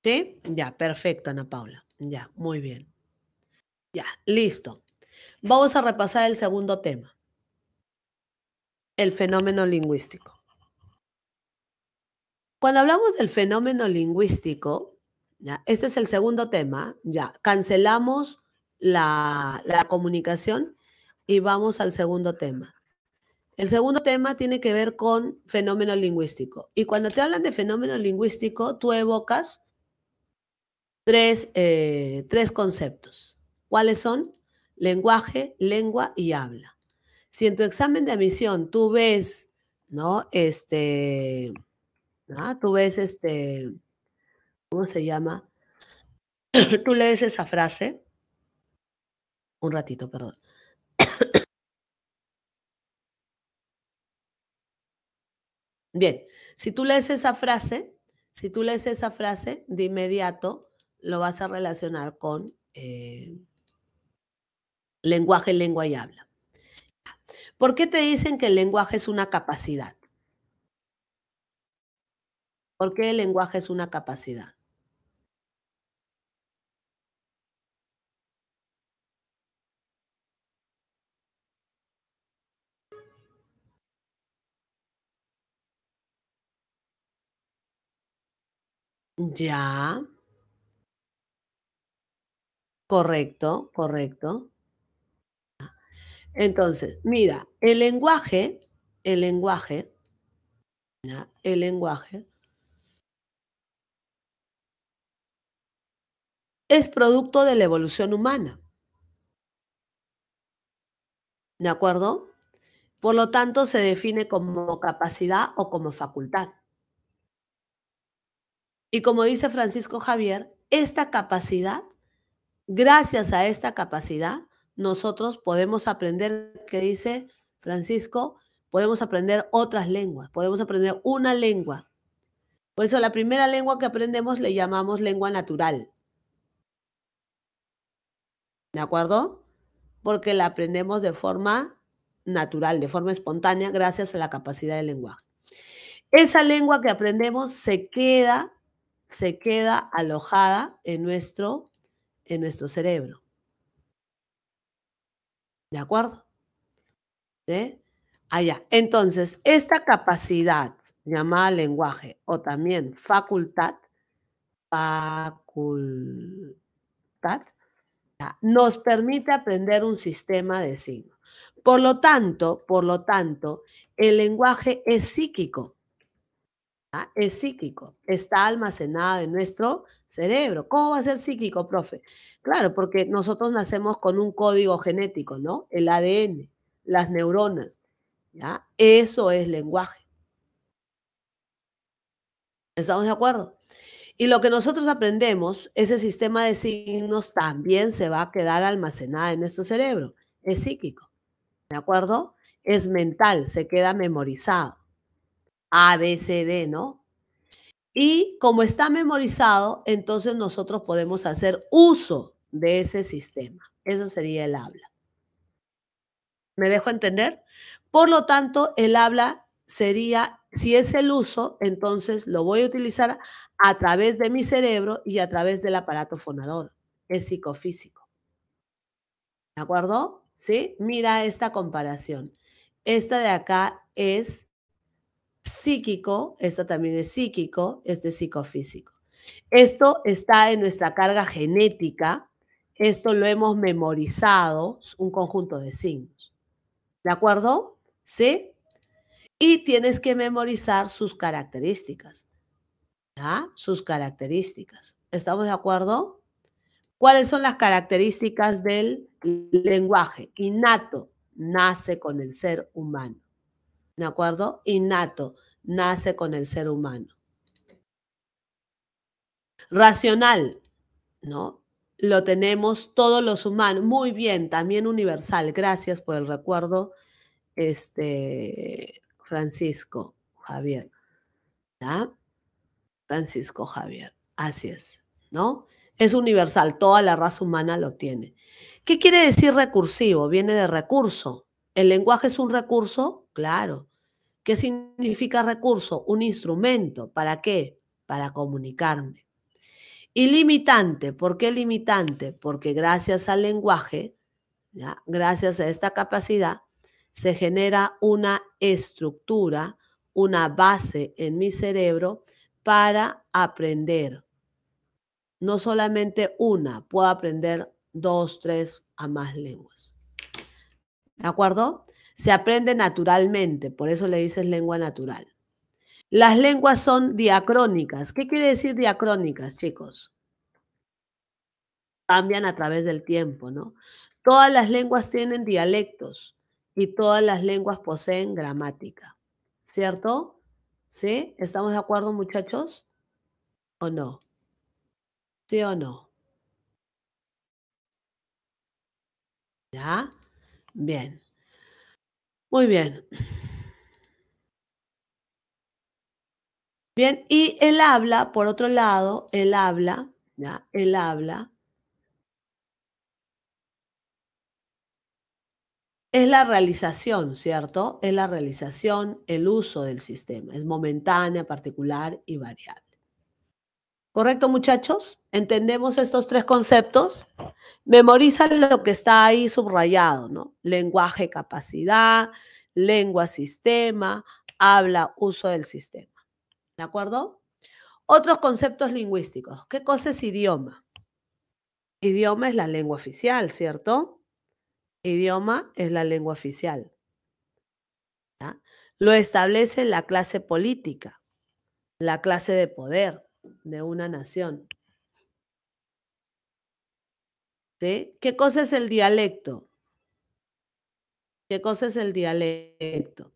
¿Sí? Ya, perfecto, Ana Paula. Ya, muy bien. Ya, listo. Vamos a repasar el segundo tema, el fenómeno lingüístico. Cuando hablamos del fenómeno lingüístico, ya, este es el segundo tema, ya, cancelamos la comunicación y vamos al segundo tema. El segundo tema tiene que ver con fenómeno lingüístico. Y cuando te hablan de fenómeno lingüístico, tú evocas tres conceptos. ¿Cuáles son? Lenguaje, lengua y habla. Si en tu examen de admisión tú ves, ¿no? Tú ves ¿cómo se llama? Tú lees esa frase, un ratito, perdón. Bien, si tú lees esa frase, si tú lees esa frase, de inmediato lo vas a relacionar con lenguaje, lengua y habla. ¿Por qué te dicen que el lenguaje es una capacidad? ¿Por qué el lenguaje es una capacidad? Ya, correcto, correcto. Entonces, mira, el lenguaje, ¿ya? El lenguaje es producto de la evolución humana, ¿de acuerdo? Por lo tanto, se define como capacidad o como facultad. Y como dice Francisco Javier, esta capacidad, gracias a esta capacidad, nosotros podemos aprender, ¿qué dice Francisco? Podemos aprender otras lenguas, podemos aprender una lengua. Por eso la primera lengua que aprendemos le llamamos lengua natural, ¿de acuerdo? Porque la aprendemos de forma natural, de forma espontánea, gracias a la capacidad del lenguaje. Esa lengua que aprendemos se queda alojada en nuestro cerebro, ¿de acuerdo? ¿Sí? Allá. Entonces, esta capacidad llamada lenguaje o también facultad, nos permite aprender un sistema de signos. Por lo tanto, el lenguaje es psíquico. Es psíquico, está almacenado en nuestro cerebro. ¿Cómo va a ser psíquico, profe? Claro, porque nosotros nacemos con un código genético, ¿no? El ADN, las neuronas, ¿ya? Eso es lenguaje. ¿Estamos de acuerdo? Y lo que nosotros aprendemos, ese sistema de signos también se va a quedar almacenado en nuestro cerebro. Es psíquico, ¿de acuerdo? Es mental, se queda memorizado. A, B, C, D, ¿no? Y como está memorizado, entonces nosotros podemos hacer uso de ese sistema. Eso sería el habla. ¿Me dejo entender? Por lo tanto, el habla sería, si es el uso, entonces lo voy a utilizar a través de mi cerebro y a través del aparato fonador. Es psicofísico. ¿De acuerdo? ¿Sí? Mira esta comparación. Esta de acá es psíquico, esta también es psíquico, este es psicofísico. Esto está en nuestra carga genética, esto lo hemos memorizado, es un conjunto de signos. ¿De acuerdo? ¿Sí? Y tienes que memorizar sus características, ¿ya? Sus características. ¿Estamos de acuerdo? ¿Cuáles son las características del lenguaje? Innato, nace con el ser humano. ¿De acuerdo? Innato, nace con el ser humano. Racional, ¿no? Lo tenemos todos los humanos. Muy bien, también universal. Gracias por el recuerdo, Francisco Javier, ¿ya? Francisco Javier, así es, ¿no? Es universal, toda la raza humana lo tiene. ¿Qué quiere decir recursivo? Viene de recurso. ¿El lenguaje es un recurso? Claro. ¿Qué significa recurso? Un instrumento. ¿Para qué? Para comunicarme. Y limitante. ¿Por qué limitante? Porque gracias al lenguaje, ¿ya? Gracias a esta capacidad, se genera una estructura, una base en mi cerebro para aprender. No solamente una, puedo aprender dos, tres a más lenguas. ¿De acuerdo? Se aprende naturalmente, por eso le dices lengua natural. Las lenguas son diacrónicas. ¿Qué quiere decir diacrónicas, chicos? Cambian a través del tiempo, ¿no? Todas las lenguas tienen dialectos y todas las lenguas poseen gramática, ¿cierto? ¿Sí? ¿Estamos de acuerdo, muchachos? ¿O no? ¿Sí o no? ¿Ya? Bien. Muy bien. Bien, y el habla, por otro lado, el habla, ¿ya? El habla es la realización, ¿cierto? Es la realización, el uso del sistema. Es momentánea, particular y variable. ¿Correcto, muchachos? ¿Entendemos estos tres conceptos? Memoriza lo que está ahí subrayado, ¿no? Lenguaje, capacidad, lengua, sistema, habla, uso del sistema. ¿De acuerdo? Otros conceptos lingüísticos. ¿Qué cosa es idioma? Idioma es la lengua oficial, ¿cierto? Idioma es la lengua oficial. ¿Ya? Lo establece la clase política, la clase de poder de una nación. ¿Sí? ¿Qué cosa es el dialecto? ¿Qué cosa es el dialecto?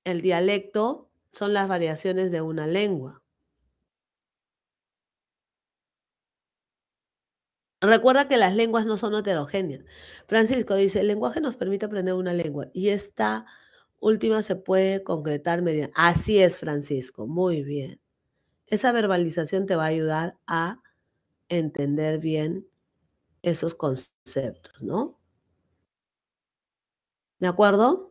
El dialecto son las variaciones de una lengua. Recuerda que las lenguas no son heterogéneas. Francisco dice, el lenguaje nos permite aprender una lengua y esta última se puede concretar mediante... Así es, Francisco, muy bien. Esa verbalización te va a ayudar a entender bien esos conceptos, ¿no? ¿De acuerdo?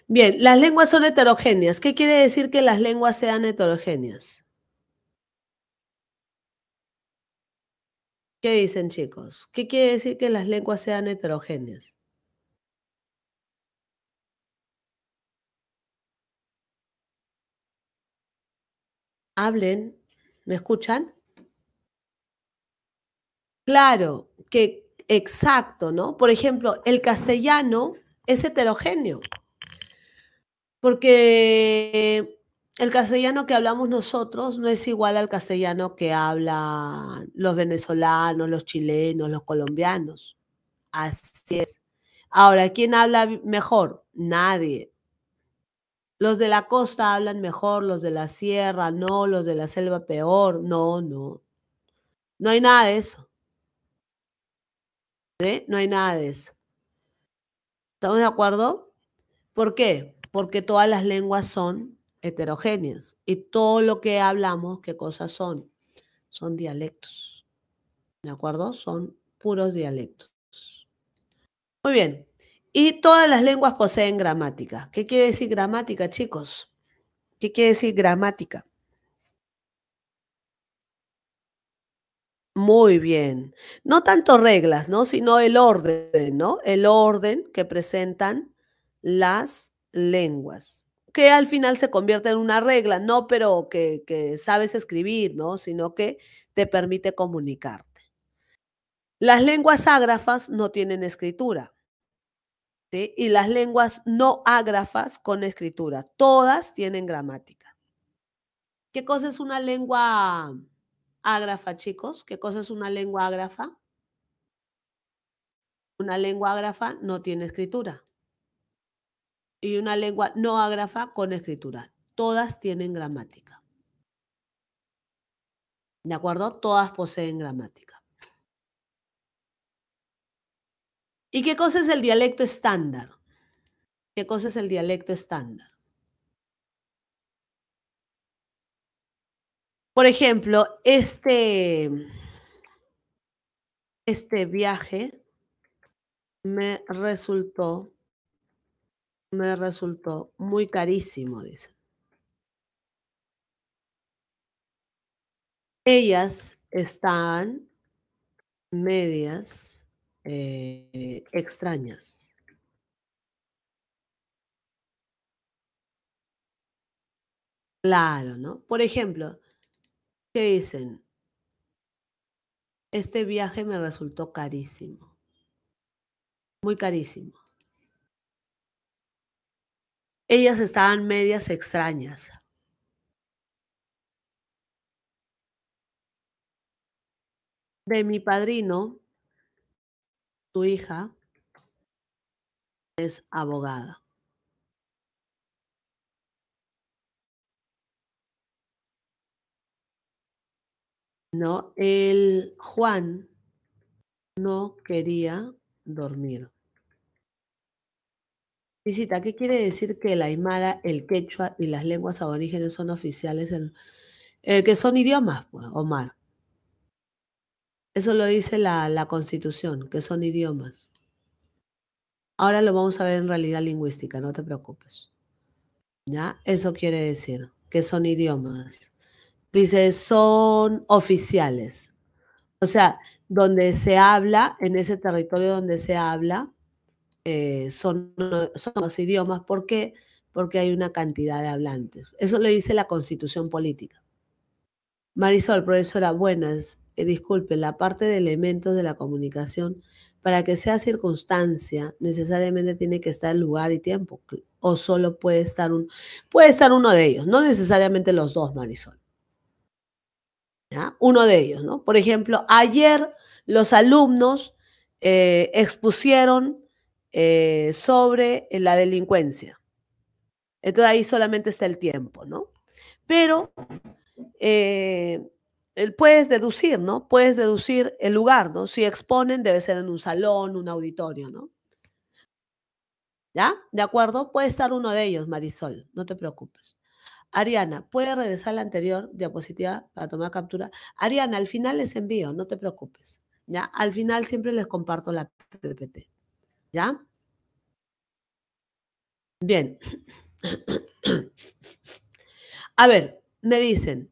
Bien, las lenguas son heterogéneas. ¿Qué quiere decir que las lenguas sean heterogéneas? ¿Qué dicen, chicos? ¿Qué quiere decir que las lenguas sean heterogéneas? Hablen, ¿me escuchan? Claro, que exacto, ¿no? Por ejemplo, el castellano es heterogéneo, porque el castellano que hablamos nosotros no es igual al castellano que hablan los venezolanos, los chilenos, los colombianos. Así es. Ahora, ¿quién habla mejor? Nadie. Los de la costa hablan mejor, los de la sierra no, los de la selva peor. No, no. No hay nada de eso. ¿Sí? No hay nada de eso. ¿Estamos de acuerdo? ¿Por qué? Porque todas las lenguas son heterogéneas y todo lo que hablamos, ¿qué cosas son? Son dialectos, ¿de acuerdo? Son puros dialectos. Muy bien. Y todas las lenguas poseen gramática. ¿Qué quiere decir gramática, chicos? ¿Qué quiere decir gramática? Muy bien. No tanto reglas, ¿no? Sino el orden, ¿no? El orden que presentan las lenguas, que al final se convierte en una regla, no pero que sabes escribir, ¿no? Sino que te permite comunicarte. Las lenguas ágrafas no tienen escritura, ¿sí? Y las lenguas no ágrafas con escritura, todas tienen gramática. ¿Qué cosa es una lengua ágrafa, chicos? ¿Qué cosa es una lengua ágrafa? Una lengua ágrafa no tiene escritura y una lengua no ágrafa con escritura. Todas tienen gramática. ¿De acuerdo? Todas poseen gramática. ¿Y qué cosa es el dialecto estándar? ¿Qué cosa es el dialecto estándar? Por ejemplo, este viaje me resultó muy carísimo, dice. Ellas están medias extrañas. Claro, ¿no? Por ejemplo, ¿qué dicen? Este viaje me resultó carísimo, muy carísimo. Ellas estaban medias extrañas. De mi padrino, su hija es abogada, ¿no? El Juan no quería dormir. Visita, ¿qué quiere decir que el aymara, el quechua y las lenguas aborígenes son oficiales que son idiomas, pues, Omar? Eso lo dice la Constitución, que son idiomas. Ahora lo vamos a ver en realidad lingüística, no te preocupes. ¿Ya? Eso quiere decir que son idiomas. Dice, son oficiales. O sea, donde se habla, en ese territorio donde se habla, son los idiomas. ¿Por qué? Porque hay una cantidad de hablantes. Eso le dice la Constitución política. Marisol, profesora, buenas. Disculpe, la parte de elementos de la comunicación, para que sea circunstancia, necesariamente tiene que estar lugar y tiempo, o solo puede estar uno de ellos, no necesariamente los dos, Marisol. ¿Ya? Uno de ellos, ¿no? Por ejemplo, ayer los alumnos expusieron sobre la delincuencia. Entonces ahí solamente está el tiempo, ¿no? Pero eh, puedes deducir, ¿no? Puedes deducir el lugar, ¿no? Si exponen, debe ser en un salón, un auditorio, ¿no? ¿Ya? ¿De acuerdo? Puede estar uno de ellos, Marisol, no te preocupes. Ariana, ¿puede regresar a la anterior diapositiva para tomar captura? Ariana, al final les envío, no te preocupes. ¿Ya? Al final siempre les comparto la PPT. ¿Ya? Bien. A ver, me dicen,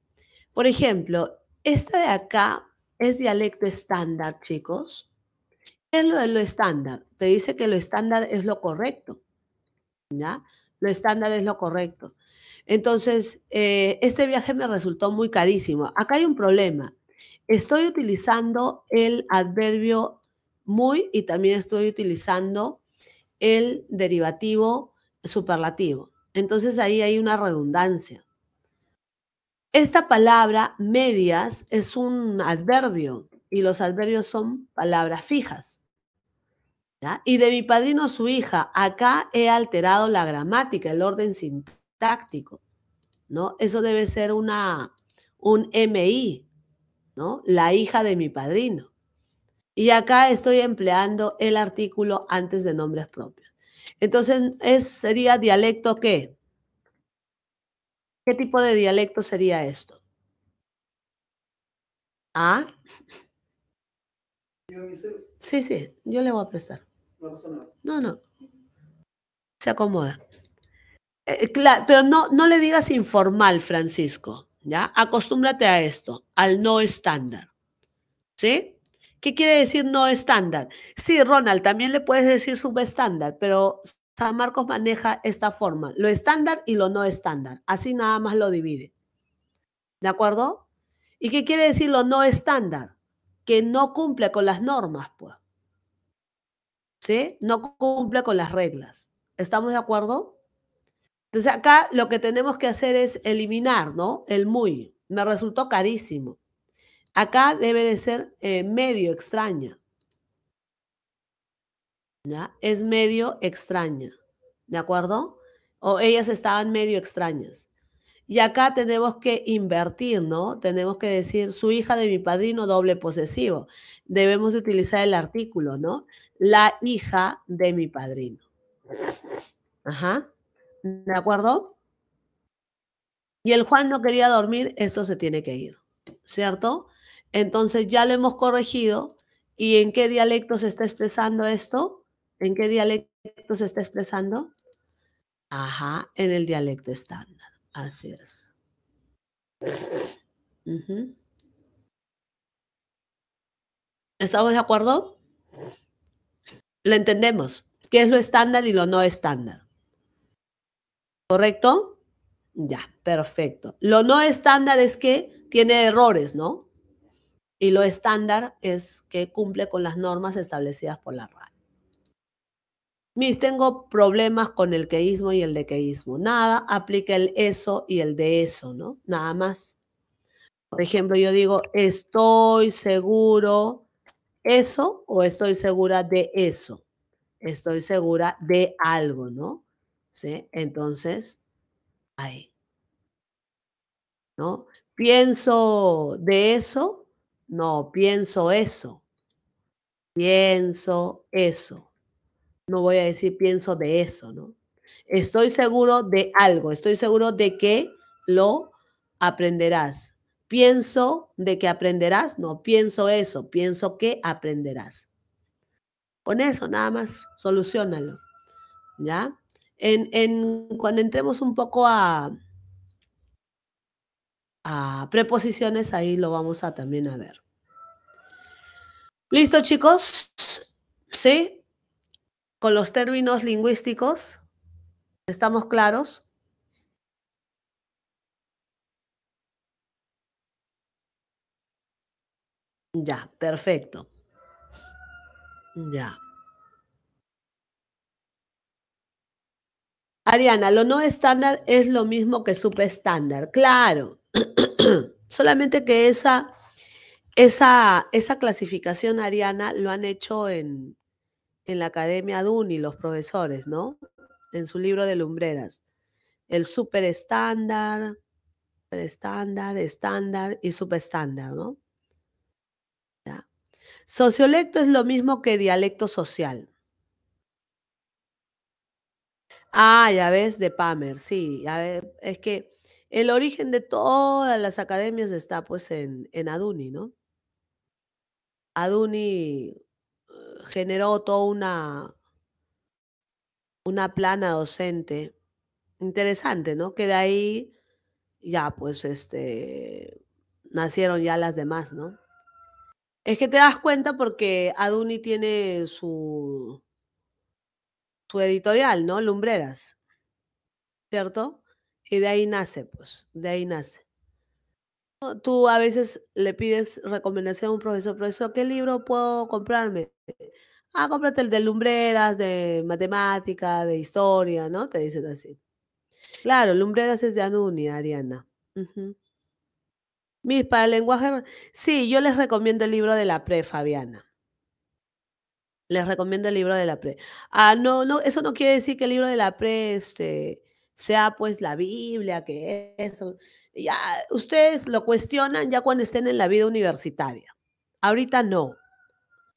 por ejemplo, esta de acá es dialecto estándar, chicos. ¿Qué es lo de lo estándar? Te dice que lo estándar es lo correcto, ¿ya? Lo estándar es lo correcto. Entonces, este viaje me resultó muy carísimo. Acá hay un problema. Estoy utilizando el adverbio muy y también estoy utilizando el derivativo superlativo. Entonces ahí hay una redundancia. Esta palabra medias es un adverbio y los adverbios son palabras fijas. ¿Ya? Y de mi padrino su hija, acá he alterado la gramática, el orden sintáctico, ¿no? Eso debe ser un MI, ¿no? La hija de mi padrino. Y acá estoy empleando el artículo antes de nombres propios. Entonces, sería dialecto ¿qué? ¿Qué tipo de dialecto sería esto? ¿Ah? Sí, sí, yo le voy a prestar. No, no, se acomoda. Pero no le digas informal, Francisco, ¿ya? Acostúmbrate a esto, al no estándar, ¿sí? ¿Qué quiere decir no estándar? Sí, Ronald, también le puedes decir subestándar, pero San Marcos maneja esta forma, lo estándar y lo no estándar, así nada más lo divide, ¿de acuerdo? ¿Y qué quiere decir lo no estándar? Que no cumple con las normas, pues, ¿sí? No cumple con las reglas. ¿Estamos de acuerdo? Entonces acá lo que tenemos que hacer es eliminar, ¿no? El muy. Me resultó carísimo. Acá debe de ser medio extraña, ¿ya? Es medio extraña, ¿de acuerdo? O ellas estaban medio extrañas. Y acá tenemos que invertir, ¿no? Tenemos que decir su hija de mi padrino doble posesivo. Debemos de utilizar el artículo, ¿no? La hija de mi padrino. Ajá. ¿De acuerdo? Y el Juan no quería dormir, esto se tiene que ir, ¿cierto? Entonces ya lo hemos corregido. ¿Y en qué dialecto se está expresando esto? ¿En qué dialecto se está expresando? Ajá, en el dialecto estándar. Así es. Ujú. ¿Estamos de acuerdo? Lo entendemos. ¿Qué es lo estándar y lo no estándar? ¿Correcto? Ya, perfecto. Lo no estándar es que tiene errores, ¿no? Y lo estándar es que cumple con las normas establecidas por la RAE. Mis, tengo problemas con el queísmo y el dequeísmo. Nada, aplica el eso y el de eso, ¿no? Nada más. Por ejemplo, yo digo, estoy seguro eso o estoy segura de eso. Estoy segura de algo, ¿no? ¿Sí? Entonces, ahí, ¿no? Pienso de eso, no, pienso eso. Pienso eso. No voy a decir pienso de eso, ¿no? Estoy seguro de algo, estoy seguro de que lo aprenderás. Pienso de que aprenderás, no, pienso eso, pienso que aprenderás. Con eso nada más, solucionalo, ¿ya? Cuando entremos un poco a preposiciones, ahí lo vamos a también a ver. ¿Listo, chicos? ¿Sí? Con los términos lingüísticos, ¿estamos claros? Ya, perfecto. Ya. Ariana, lo no estándar es lo mismo que subestándar. Claro. Solamente que esa clasificación, Ariana, lo han hecho en la Academia Duni, los profesores, ¿no? En su libro de lumbreras. El superestándar, estándar, estándar y subestándar, ¿no? Ya. Sociolecto es lo mismo que dialecto social. Ah, ya ves, de Pamer, sí. A ver, es que el origen de todas las academias está pues en Aduni, ¿no? Aduni generó toda una plana docente interesante, ¿no? Que de ahí ya pues nacieron ya las demás, ¿no? Es que te das cuenta porque Aduni tiene su editorial, ¿no? Lumbreras, ¿cierto? Y de ahí nace, pues, de ahí nace. Tú a veces le pides recomendación a un profesor, profesor, ¿qué libro puedo comprarme? Ah, cómprate el de Lumbreras, de matemática, de historia, ¿no? Te dicen así. Claro, Lumbreras es de Anuni, Ariana. Ujú. Para el lenguaje, sí, yo les recomiendo el libro de la Pre, Fabiana. Les recomiendo el libro de la Pre. Ah, no, no, eso no quiere decir que el libro de la Pre, sea pues la Biblia, que eso. Ya, ustedes lo cuestionan ya cuando estén en la vida universitaria. Ahorita no.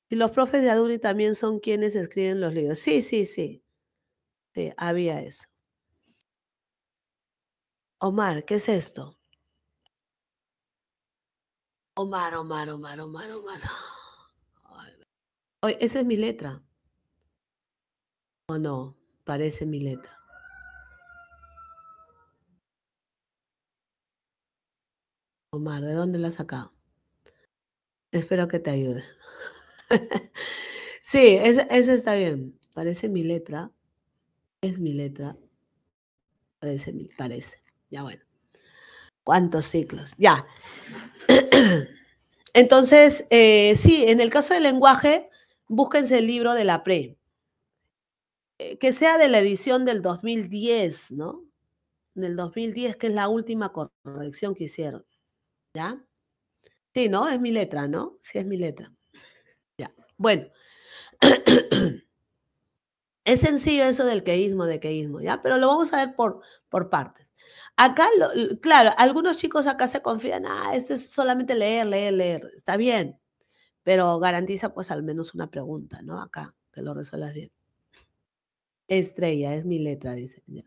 Y los profes de Aduni también son quienes escriben los libros. Sí, sí, sí. Sí, había eso. Omar, ¿qué es esto? Omar, Omar, Omar, Omar, Omar. Ay, oye, esa es mi letra. ¿O no? Parece mi letra. Omar, ¿de dónde la has sacado? Espero que te ayude. Sí, esa está bien. Parece mi letra. Es mi letra. Parece. Ya bueno. ¿Cuántos ciclos? Ya. Entonces, sí, en el caso del lenguaje, búsquense el libro de la PRE, que sea de la edición del 2010, ¿no? Del 2010, que es la última corrección que hicieron, ¿ya? Sí, ¿no? Es mi letra, ¿no? Sí, es mi letra. Ya. Bueno, es sencillo eso del queísmo, ¿ya? Pero lo vamos a ver por partes. Acá, claro, algunos chicos acá se confían, esto es solamente leer, leer, leer. Está bien, pero garantiza pues al menos una pregunta, ¿no? Acá, que lo resuelvas bien. Estrella, es mi letra, dice. Ya.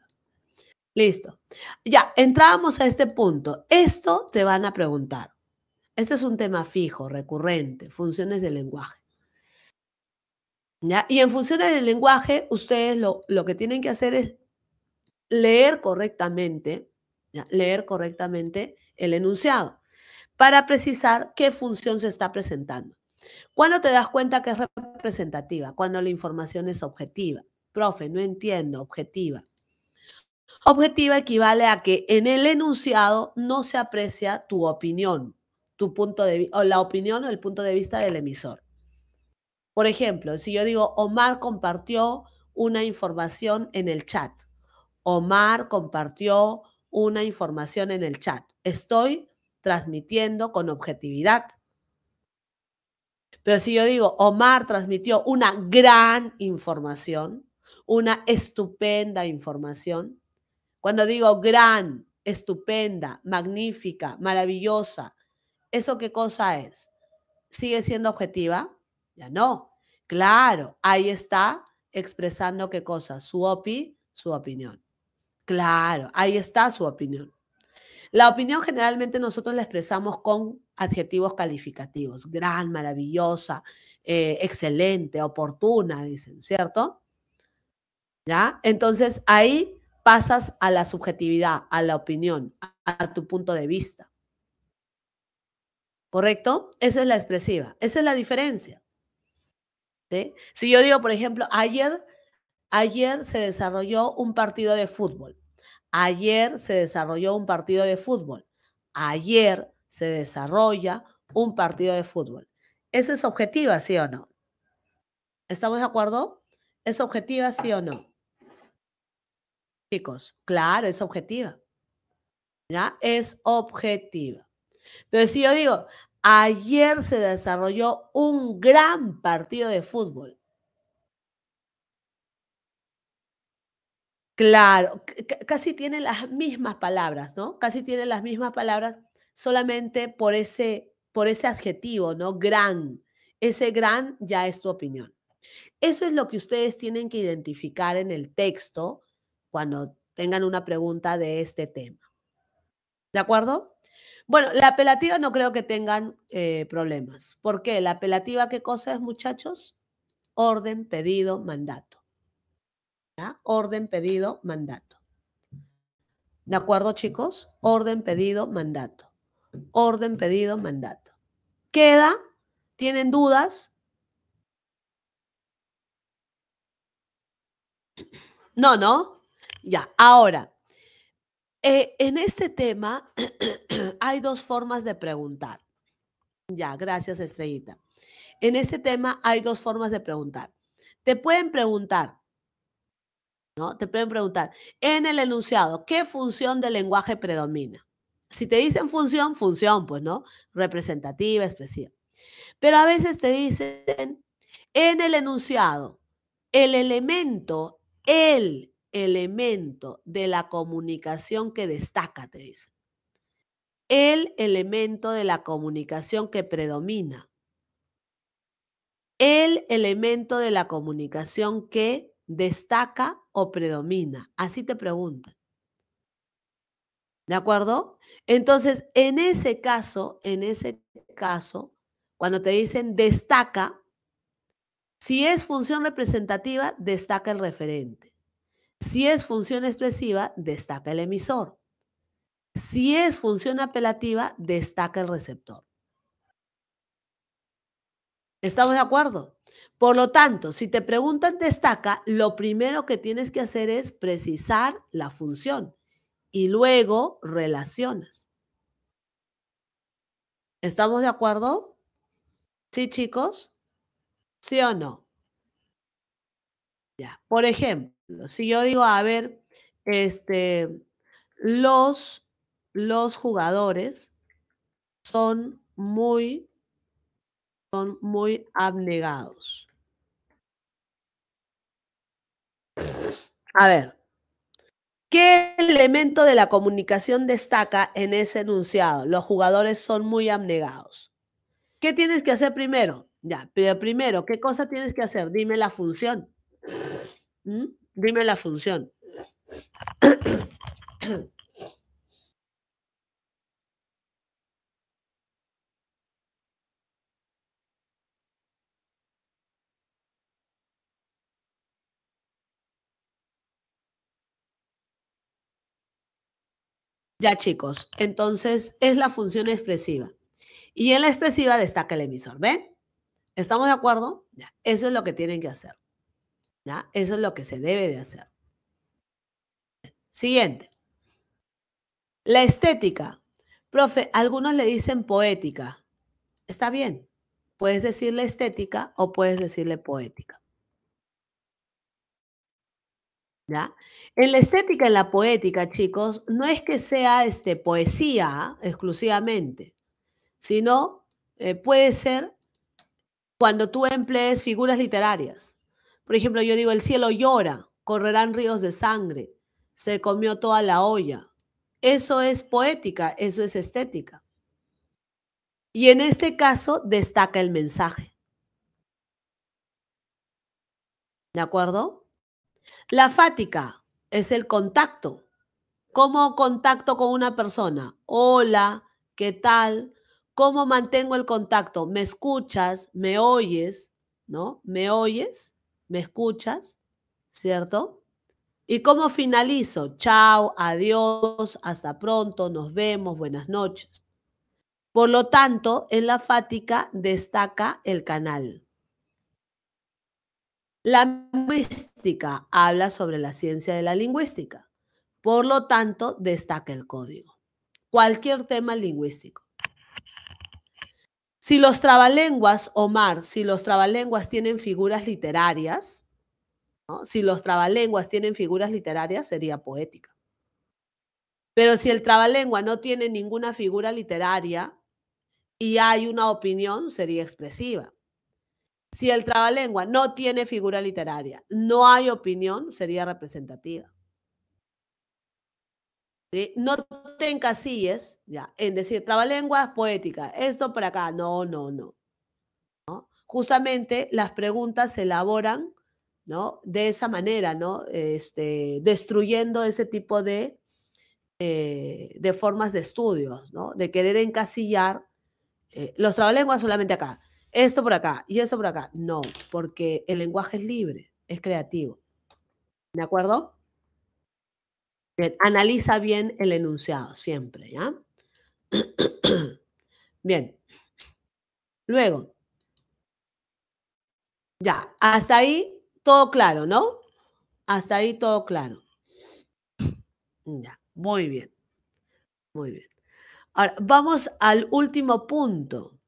Listo. Ya, entramos a este punto. Esto te van a preguntar. Este es un tema fijo, recurrente, funciones del lenguaje. ¿Ya? Y en funciones del lenguaje, ustedes lo que tienen que hacer es leer correctamente, ¿ya? Leer correctamente el enunciado para precisar qué función se está presentando. ¿Cuándo te das cuenta que es representativa? Cuando la información es objetiva. Profe, no entiendo, objetiva. Objetiva equivale a que en el enunciado no se aprecia tu opinión, tu punto de o la opinión o el punto de vista del emisor. Por ejemplo, si yo digo Omar compartió una información en el chat. Omar compartió una información en el chat. Estoy transmitiendo con objetividad. Pero si yo digo Omar transmitió una gran información, una estupenda información, cuando digo gran, estupenda, magnífica, maravillosa, ¿eso qué cosa es? ¿Sigue siendo objetiva? Ya no. Claro, ahí está expresando qué cosa, su opinión. Claro, ahí está su opinión. La opinión generalmente nosotros la expresamos con adjetivos calificativos, gran, maravillosa, excelente, oportuna, dicen, ¿cierto? ¿Ya? Entonces ahí pasas a la subjetividad, a la opinión, a tu punto de vista. ¿Correcto? Esa es la expresiva, esa es la diferencia. ¿Sí? Si yo digo, por ejemplo, ayer se desarrolló un partido de fútbol. Ayer se desarrolló un partido de fútbol. Ayer se desarrolla un partido de fútbol. ¿Eso es objetiva, sí o no? ¿Estamos de acuerdo? ¿Es objetiva, sí o no? Chicos, claro, es objetiva. ¿Ya? Es objetiva. Pero si yo digo, ayer se desarrolló un gran partido de fútbol. Claro, casi tiene las mismas palabras, ¿no? Casi tiene las mismas palabras, solamente por ese adjetivo, ¿no? Gran. Ese gran ya es tu opinión. Eso es lo que ustedes tienen que identificar en el texto cuando tengan una pregunta de este tema. ¿De acuerdo? Bueno, la apelativa no creo que tengan problemas. ¿Por qué? La apelativa, ¿qué cosa es, muchachos? Orden, pedido, mandato. ¿Ya? Orden, pedido, mandato. ¿De acuerdo, chicos? Orden, pedido, mandato. Orden, pedido, mandato. ¿Queda? ¿Tienen dudas? No, ¿no? Ya, ahora, en este tema hay dos formas de preguntar. Ya, gracias, Estrellita. En este tema hay dos formas de preguntar. Te pueden preguntar, ¿no? Te pueden preguntar en el enunciado, ¿qué función del lenguaje predomina? Si te dicen función, función, pues, ¿no? Representativa, expresiva. Pero a veces te dicen en el enunciado, el elemento de la comunicación que destaca, te dicen. El elemento de la comunicación que predomina. el elemento de la comunicación que destaca o predomina. Así te preguntan. ¿De acuerdo? Entonces, en ese caso, cuando te dicen destaca, si es función representativa, destaca el referente. Si es función expresiva, destaca el emisor. Si es función apelativa, destaca el receptor. ¿Estamos de acuerdo? Por lo tanto, si te preguntan destaca, lo primero que tienes que hacer es precisar la función y luego relacionas. ¿Estamos de acuerdo? ¿Sí, chicos? ¿Sí o no? Ya. Por ejemplo, si yo digo, a ver, este, los, los jugadores son muy abnegados. A ver, ¿qué elemento de la comunicación destaca en ese enunciado? Los jugadores son muy abnegados. ¿Qué tienes que hacer primero? Ya, pero primero, ¿qué cosa tienes que hacer? Dime la función. ¿Mm? Dime la función. Ya, chicos, entonces es la función expresiva. Y en la expresiva destaca el emisor. ¿Ven? ¿Estamos de acuerdo? Ya, eso es lo que tienen que hacer. ¿Ya? Eso es lo que se debe de hacer. Siguiente. La estética. Profe, algunos le dicen poética. Está bien. Puedes decirle estética o puedes decirle poética. ¿Ya? En la estética, en la poética, chicos, no es que sea poesía exclusivamente, sino puede ser cuando tú emplees figuras literarias. Por ejemplo, yo digo, el cielo llora, correrán ríos de sangre, se comió toda la olla. Eso es poética, eso es estética. Y en este caso destaca el mensaje. ¿De acuerdo? La fática es el contacto. ¿Cómo contacto con una persona? Hola, ¿qué tal? ¿Cómo mantengo el contacto? ¿Me escuchas? ¿Me oyes? ¿No? ¿Me oyes? ¿Me escuchas? ¿Cierto? ¿Y cómo finalizo? Chao, adiós, hasta pronto, nos vemos, buenas noches. Por lo tanto, en la fática destaca el canal. La lingüística habla sobre la ciencia de la lingüística. Por lo tanto, destaca el código. Cualquier tema lingüístico. Si los trabalenguas, Omar, si los trabalenguas tienen figuras literarias, ¿no? Si los trabalenguas tienen figuras literarias, sería poética. Pero si el trabalengua no tiene ninguna figura literaria y hay una opinión, sería expresiva. Si el trabalengua no tiene figura literaria, no hay opinión, sería representativa. ¿Sí? No te encasilles ya, en decir trabalengua poética, esto por acá. No, no, no. Justamente las preguntas se elaboran, ¿no? De esa manera, ¿no? Destruyendo ese tipo de formas de estudios, ¿no? De querer encasillar los trabalenguas solamente acá, esto por acá y esto por acá. No, porque el lenguaje es libre, es creativo. ¿De acuerdo? Bien, analiza bien el enunciado siempre, ¿ya? Bien, luego, ya, hasta ahí todo claro, ¿no? Hasta ahí todo claro. Ya, muy bien, muy bien. Ahora, vamos al último punto.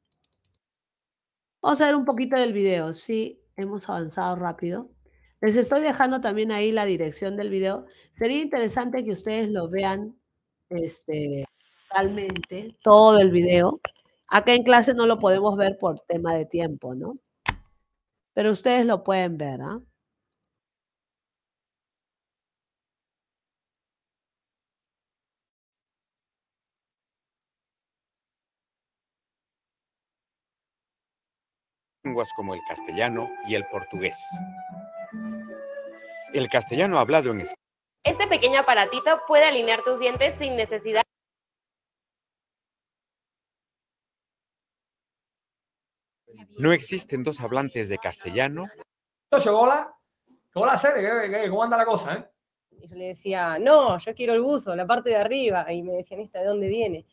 Vamos a ver un poquito del video, sí, hemos avanzado rápido. Les estoy dejando también ahí la dirección del video. Sería interesante que ustedes lo vean, realmente, todo el video. Acá en clase no lo podemos ver por tema de tiempo, ¿no? Pero ustedes lo pueden ver, ¿ah? lenguas como el castellano y el portugués. El castellano hablado en España. Este pequeño aparatito puede alinear tus dientes sin necesidad. No existen dos hablantes de castellano. Hola, hola, ¿cómo anda la cosa, eh? Y yo le decía, no, yo quiero el buzo, la parte de arriba. Y me decían, ¿esta de dónde viene?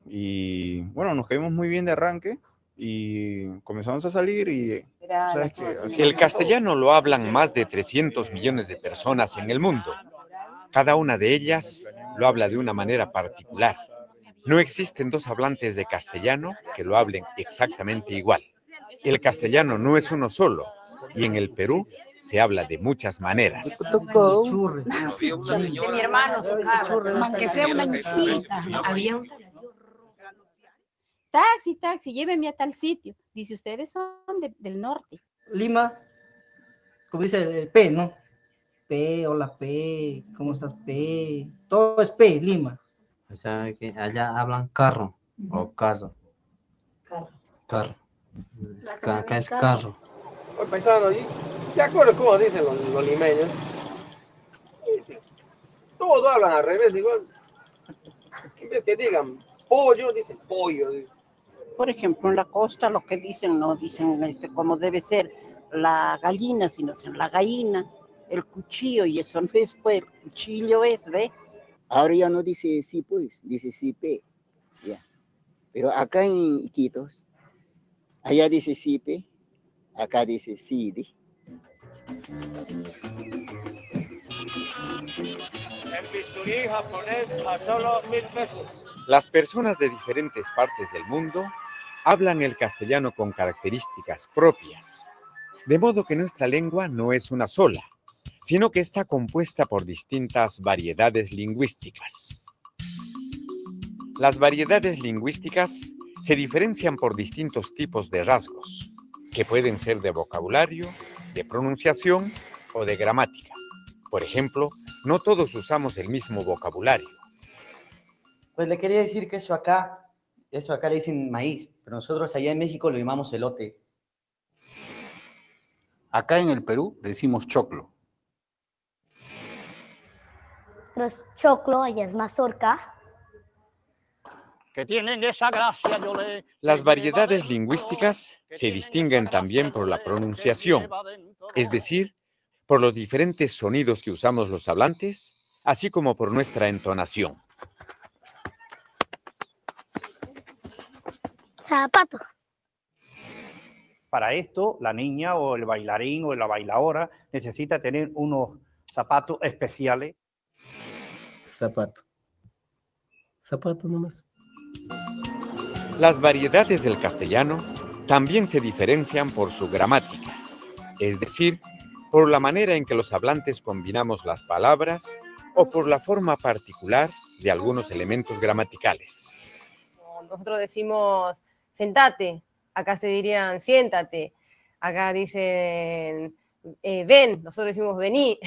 Y bueno, nos caímos muy bien de arranque y comenzamos a salir y... ¿sabes qué? El castellano lo hablan más de 300 millones de personas en el mundo. Cada una de ellas lo habla de una manera particular. No existen dos hablantes de castellano que lo hablen exactamente igual. El castellano no es uno solo, y en el Perú se habla de muchas maneras. De mi hermano, aunque sea una niñita. Había un... Taxi, llévenme a tal sitio. Dice, ustedes son del norte. Lima, como dice el P, ¿no? P, hola P, ¿cómo estás P? Todo es P, Lima. O sea, que allá hablan carro o carro. Carro. Acá es carro. Oye, paisano, ¿te acuerdas cómo dicen los limeños? Todos hablan al revés, igual. En vez que digan pollo, dicen pollo. Por ejemplo, en la costa lo que dicen, no dicen como debe ser la gallina, sino dicen la gallina, el cuchillo, y eso no es, pues, el cuchillo es, ¿ve? Ahora ya no dice sí, pues, dice sí, pe. Ya. Pero acá en Iquitos, allá dice sí, pe, acá dice sí, ¿de? El bisturí japonés a solo 1,000 pesos. Las personas de diferentes partes del mundo hablan el castellano con características propias, de modo que nuestra lengua no es una sola, sino que está compuesta por distintas variedades lingüísticas. Las variedades lingüísticas se diferencian por distintos tipos de rasgos, que pueden ser de vocabulario, de pronunciación o de gramática. Por ejemplo, no todos usamos el mismo vocabulario. Pues le quería decir que eso acá le dicen maíz, pero nosotros allá en México lo llamamos elote. Acá en el Perú decimos choclo. Choclo, allá es mazorca. Que tienen esa gracia, Las variedades lingüísticas se distinguen también por la pronunciación, es decir, por los diferentes sonidos que usamos los hablantes, así como por nuestra entonación. Zapato. Para esto, la niña o el bailarín o la bailadora necesita tener unos zapatos especiales. Zapato. Zapato nomás. Las variedades del castellano también se diferencian por su gramática, es decir, por la manera en que los hablantes combinamos las palabras o por la forma particular de algunos elementos gramaticales. Nosotros decimos sentate, acá se dirían siéntate, acá dicen ven, nosotros decimos vení.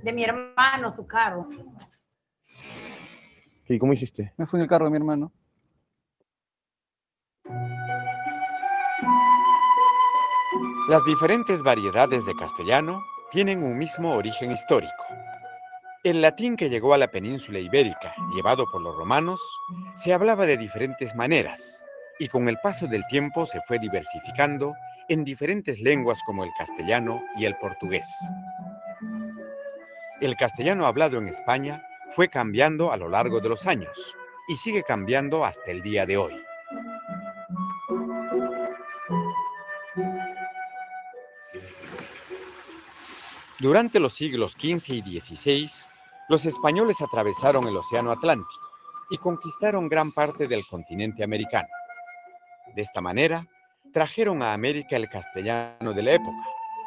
De mi hermano, su carro. ¿Y cómo hiciste? Me fui en el carro de mi hermano. Las diferentes variedades de castellano tienen un mismo origen histórico. El latín que llegó a la península ibérica, llevado por los romanos, se hablaba de diferentes maneras y con el paso del tiempo se fue diversificando en diferentes lenguas como el castellano y el portugués. El castellano hablado en España fue cambiando a lo largo de los años y sigue cambiando hasta el día de hoy. Durante los siglos XV y XVI, los españoles atravesaron el Océano Atlántico y conquistaron gran parte del continente americano. De esta manera, trajeron a América el castellano de la época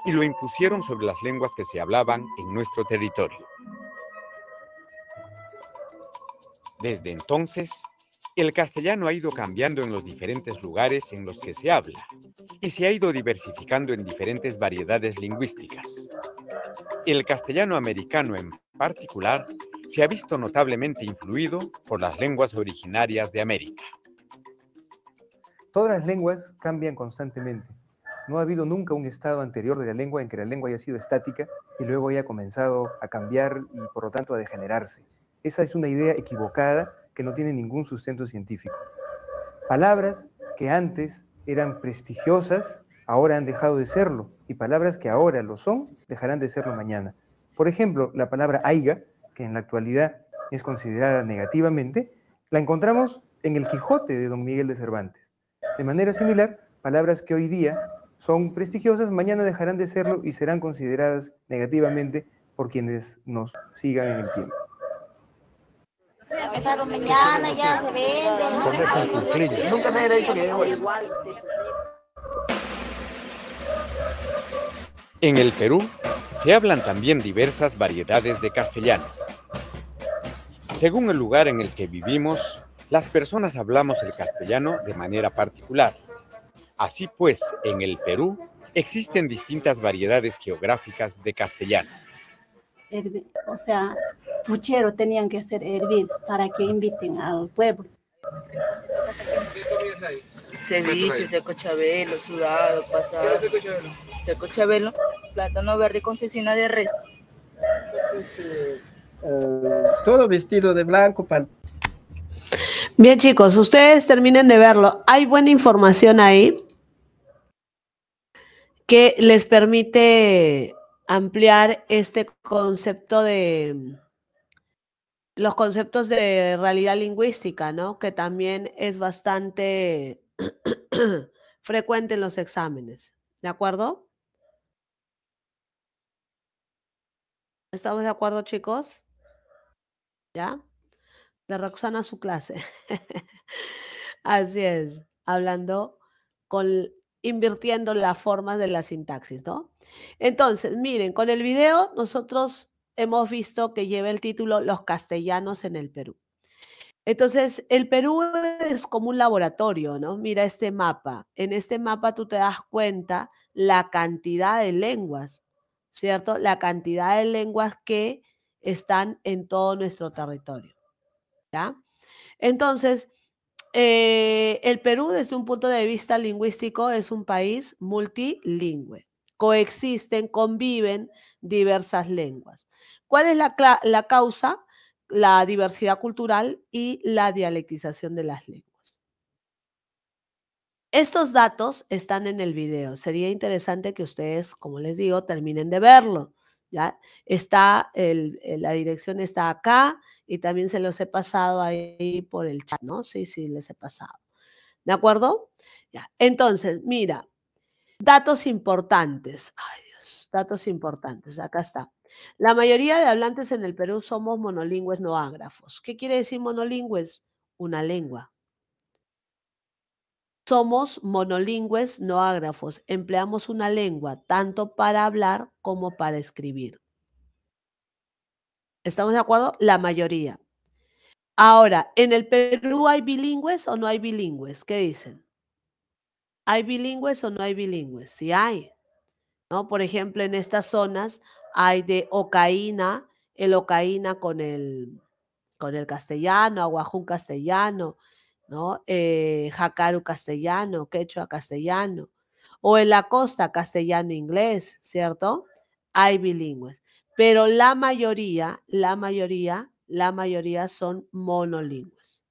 y lo impusieron sobre las lenguas que se hablaban en nuestro territorio. Desde entonces, el castellano ha ido cambiando en los diferentes lugares en los que se habla y se ha ido diversificando en diferentes variedades lingüísticas. El castellano americano en particular se ha visto notablemente influido por las lenguas originarias de América. Todas las lenguas cambian constantemente. No ha habido nunca un estado anterior de la lengua en que la lengua haya sido estática y luego haya comenzado a cambiar y por lo tanto a degenerarse. Esa es una idea equivocada que no tiene ningún sustento científico. Palabras que antes eran prestigiosas, ahora han dejado de serlo, y palabras que ahora lo son, dejarán de serlo mañana. Por ejemplo, la palabra aiga, que en la actualidad es considerada negativamente, la encontramos en el Quijote de Don Miguel de Cervantes. De manera similar, palabras que hoy día son prestigiosas, mañana dejarán de serlo y serán consideradas negativamente por quienes nos sigan en el tiempo. Pasado mañana ya se vende. Nunca me hubiera dicho que igual. En el Perú se hablan también diversas variedades de castellano. Según el lugar en el que vivimos, las personas hablamos el castellano de manera particular. Así pues, en el Perú existen distintas variedades geográficas de castellano. O sea, puchero tenían que hacer hervir para que inviten al pueblo. ¿Qué comidas hay? Ceviche, seco chabelo, sudado, pasado. ¿Qué es seco chabelo? Seco chabelo, plátano verde con cecina de res. Todo vestido de blanco. Bien, chicos, ustedes terminen de verlo. Hay buena información ahí que les permite ampliar este concepto de los conceptos de realidad lingüística, ¿no? Que también es bastante frecuente en los exámenes. ¿De acuerdo? ¿Estamos de acuerdo, chicos? ¿Ya? De Roxana a su clase. Así es, invirtiendo las formas de la sintaxis, ¿no? Entonces, miren, con el video nosotros hemos visto que lleva el título Los castellanos en el Perú. Entonces, el Perú es como un laboratorio, ¿no? Mira este mapa. En este mapa tú te das cuenta la cantidad de lenguas, ¿cierto? La cantidad de lenguas que están en todo nuestro territorio, ¿ya? Entonces, el Perú, desde un punto de vista lingüístico, es un país multilingüe. Coexisten, conviven diversas lenguas. ¿Cuál es la causa? La diversidad cultural y la dialectización de las lenguas. Estos datos están en el video. Sería interesante que ustedes, como les digo, terminen de verlo, ¿ya? La dirección está acá y también se los he pasado ahí por el chat, ¿no? Sí, les he pasado. ¿De acuerdo? Ya. Entonces, mira, datos importantes. Ay, Dios, datos importantes. Acá está. La mayoría de hablantes en el Perú somos monolingües no ágrafos. ¿Qué quiere decir monolingües? Una lengua. Somos monolingües no ágrafos. Empleamos una lengua tanto para hablar como para escribir. ¿Estamos de acuerdo? La mayoría. Ahora, ¿en el Perú hay bilingües o no hay bilingües? ¿Qué dicen? ¿Hay bilingües o no hay bilingües? Sí hay, ¿no? Por ejemplo, en estas zonas hay de ocaína, el ocaína con el castellano, aguajún castellano, ¿no? Jacaru castellano, quechua castellano. O en la costa castellano-inglés, ¿cierto? Hay bilingües. Pero la mayoría son monolingües.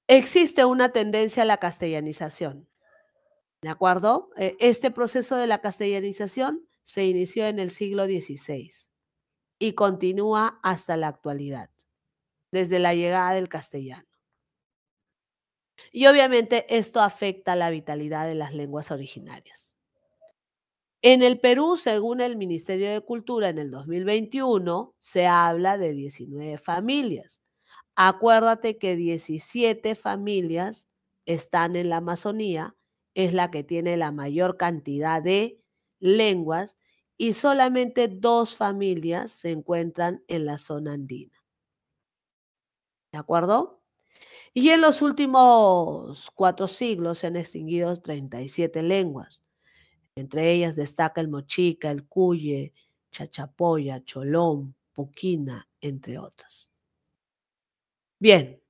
Existe una tendencia a la castellanización, ¿de acuerdo? Este proceso de la castellanización se inició en el siglo XVI y continúa hasta la actualidad, desde la llegada del castellano. Y obviamente esto afecta la vitalidad de las lenguas originarias. En el Perú, según el Ministerio de Cultura, en el 2021 se habla de 19 familias. Acuérdate que 17 familias están en la Amazonía, es la que tiene la mayor cantidad de lenguas, y solamente 2 familias se encuentran en la zona andina. ¿De acuerdo? Y en los últimos 4 siglos se han extinguido 37 lenguas. Entre ellas destaca el mochica, el cuye, chachapoya, cholón, puquina, entre otras. Bien,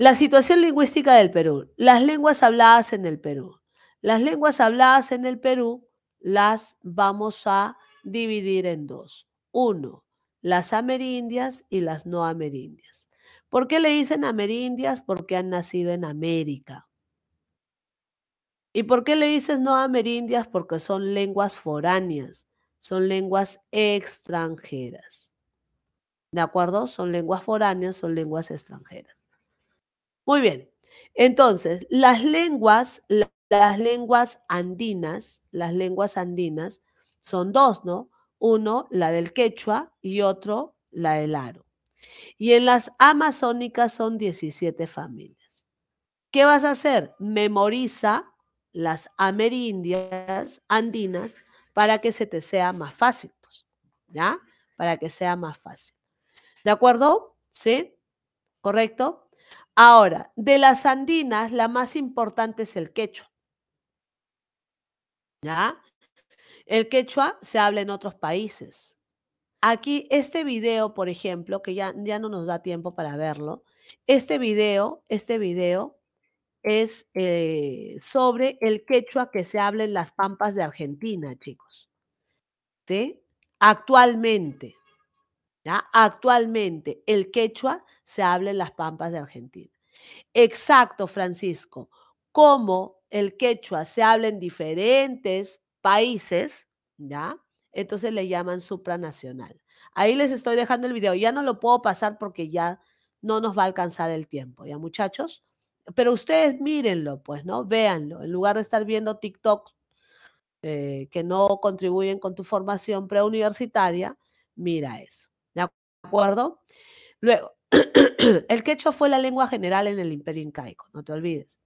La situación lingüística del Perú. Las lenguas habladas en el Perú. Las lenguas habladas en el Perú las vamos a dividir en dos. Uno, las amerindias y las no amerindias. ¿Por qué le dicen amerindias? Porque han nacido en América. ¿Y por qué le dicen no amerindias? Porque son lenguas foráneas, son lenguas extranjeras. ¿De acuerdo? Son lenguas foráneas, son lenguas extranjeras. Muy bien. Entonces, las lenguas andinas son dos, ¿no? Uno, la del quechua y otro, la del aro. Y en las amazónicas son 17 familias. ¿Qué vas a hacer? Memoriza las amerindias andinas para que se te sea más fácil, pues, ¿ya? Para que sea más fácil. ¿De acuerdo? ¿Sí? ¿Correcto? Ahora, de las andinas, la más importante es el quechua. ¿Ya? El quechua se habla en otros países. Aquí, este video, por ejemplo, que ya no nos da tiempo para verlo, este video es sobre el quechua que se habla en las pampas de Argentina, chicos. ¿Sí? Actualmente, ¿ya? Actualmente, el quechua se habla en las pampas de Argentina. Exacto, Francisco. Como el quechua se habla en diferentes países, ¿ya? Entonces le llaman supranacional. Ahí les estoy dejando el video. Ya no lo puedo pasar porque ya no nos va a alcanzar el tiempo, ¿ya, muchachos? Pero ustedes mírenlo, pues, ¿no? Véanlo. En lugar de estar viendo TikTok que no contribuyen con tu formación preuniversitaria, mira eso. ¿De acuerdo? Luego, el quechua fue la lengua general en el Imperio Incaico, no te olvides.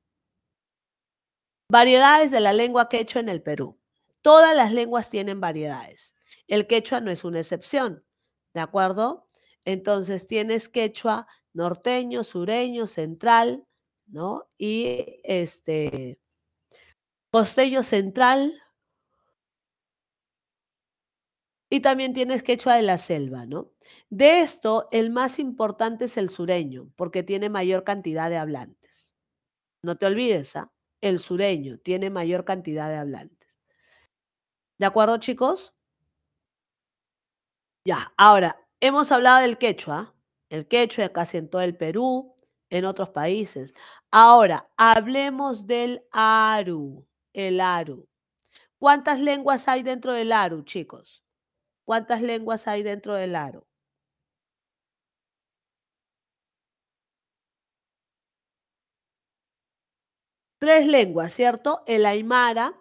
Variedades de la lengua quechua en el Perú. Todas las lenguas tienen variedades. El quechua no es una excepción, ¿de acuerdo? Entonces tienes quechua norteño, sureño, central, ¿no? Y costeño central. Y también tienes quechua de la selva, ¿no? De esto, el más importante es el sureño, porque tiene mayor cantidad de hablantes. No te olvides, ¿ah? El sureño tiene mayor cantidad de hablantes. ¿De acuerdo, chicos? Ya, ahora, hemos hablado del quechua. El quechua casi en todo el Perú, en otros países. Ahora, hablemos del aru, el aru. ¿Cuántas lenguas hay dentro del aru, chicos? ¿Cuántas lenguas hay dentro del aru? Tres lenguas, ¿cierto? El aymara,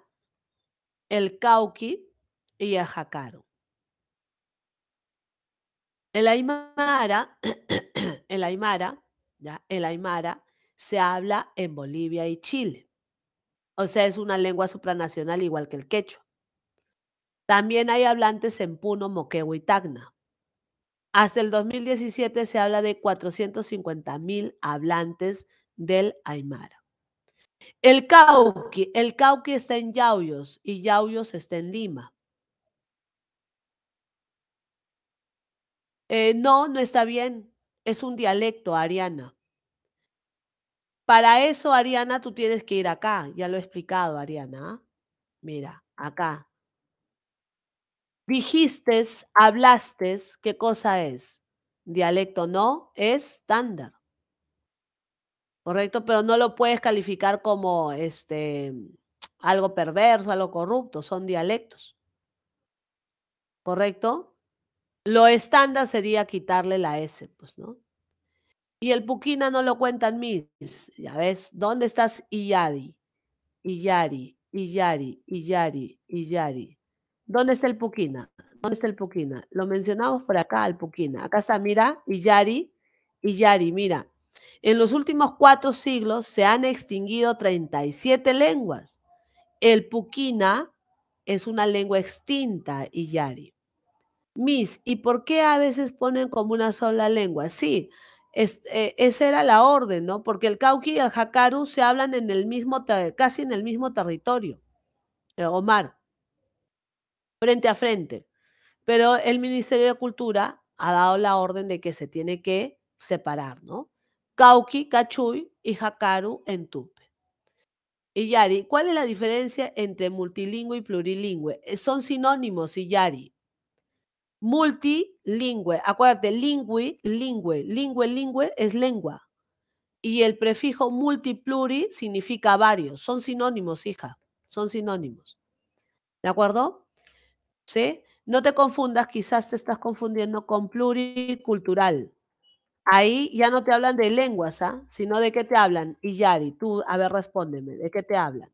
el cauqui y el jacaro. El aymara, el aymara se habla en Bolivia y Chile. O sea, es una lengua supranacional igual que el quechua. También hay hablantes en Puno, Moquegua y Tacna. Hasta el 2017 se habla de 450,000 hablantes del aymara. El cauqui está en Yauyos y Yauyos está en Lima. No, no está bien. Es un dialecto, Ariana. Para eso, Ariana, tú tienes que ir acá. Ya lo he explicado, Ariana. Mira, acá. Dijiste, hablaste, ¿qué cosa es? Dialecto no, es estándar. Correcto, pero no lo puedes calificar como algo perverso, algo corrupto, son dialectos. ¿Correcto? Lo estándar sería quitarle la S, pues, ¿no? Y el puquina no lo cuentan mis, ya ves, ¿dónde estás Iyari? Iyari, Iyari, Iyari, Iyari. ¿Dónde está el puquina? ¿Dónde está el puquina? Lo mencionamos por acá, el puquina. Acá está, mira, Iyari, Iyari, mira. En los últimos 4 siglos se han extinguido 37 lenguas. El puquina es una lengua extinta, Iyari. Miss, ¿y por qué a veces ponen como una sola lengua? Sí, esa era la orden, ¿no? Porque el cauqui y el jacaru se hablan en el mismo, casi en el mismo territorio, Omar, frente a frente. Pero el Ministerio de Cultura ha dado la orden de que se tiene que separar, ¿no? Cauqui, Cachuy y Jacaru en Tupe. Y Yari, ¿cuál es la diferencia entre multilingüe y plurilingüe? Son sinónimos, y Yari. Multilingüe, acuérdate, lingüe es lengua. Y el prefijo multipluri significa varios. Son sinónimos, hija. Son sinónimos. ¿De acuerdo? ¿Sí? No te confundas, quizás te estás confundiendo con pluricultural. Ahí ya no te hablan de lenguas, ¿ah? Sino de qué te hablan. Y Yari, tú, a ver, respóndeme, ¿de qué te hablan?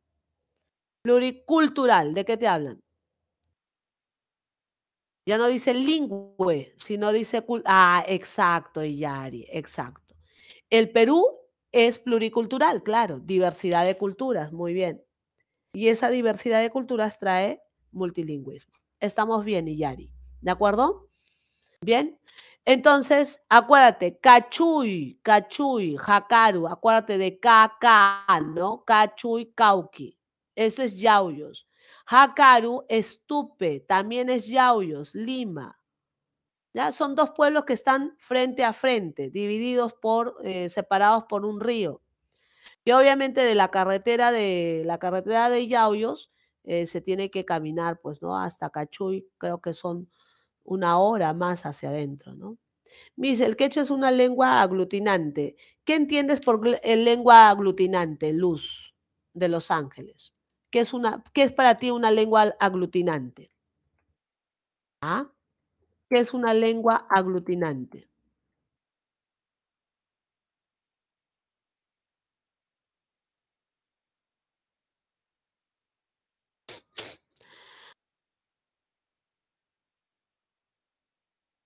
Pluricultural, ¿de qué te hablan? Ya no dice lingüe, sino dice... exacto, Yari, exacto. El Perú es pluricultural, claro, diversidad de culturas, muy bien. Y esa diversidad de culturas trae multilingüismo. Estamos bien, Yari, ¿de acuerdo? Bien. Entonces, acuérdate, Cachuy, Jacaru, acuérdate de Caca, ¿no? Cachuy, Cauqui. Eso es Yauyos. Jacaru es Tupe, también es Yauyos, Lima. ¿Ya? Son dos pueblos que están frente a frente, divididos separados por un río. Y obviamente de la carretera de Yauyos se tiene que caminar, pues, ¿no? Hasta Cachuy, creo que son 1 hora más hacia adentro, ¿no? Miss, el quechua es una lengua aglutinante. ¿Qué entiendes por lengua aglutinante, Luz, de Los Ángeles? ¿Qué es para ti una lengua aglutinante? ¿Ah? ¿Qué es una lengua aglutinante?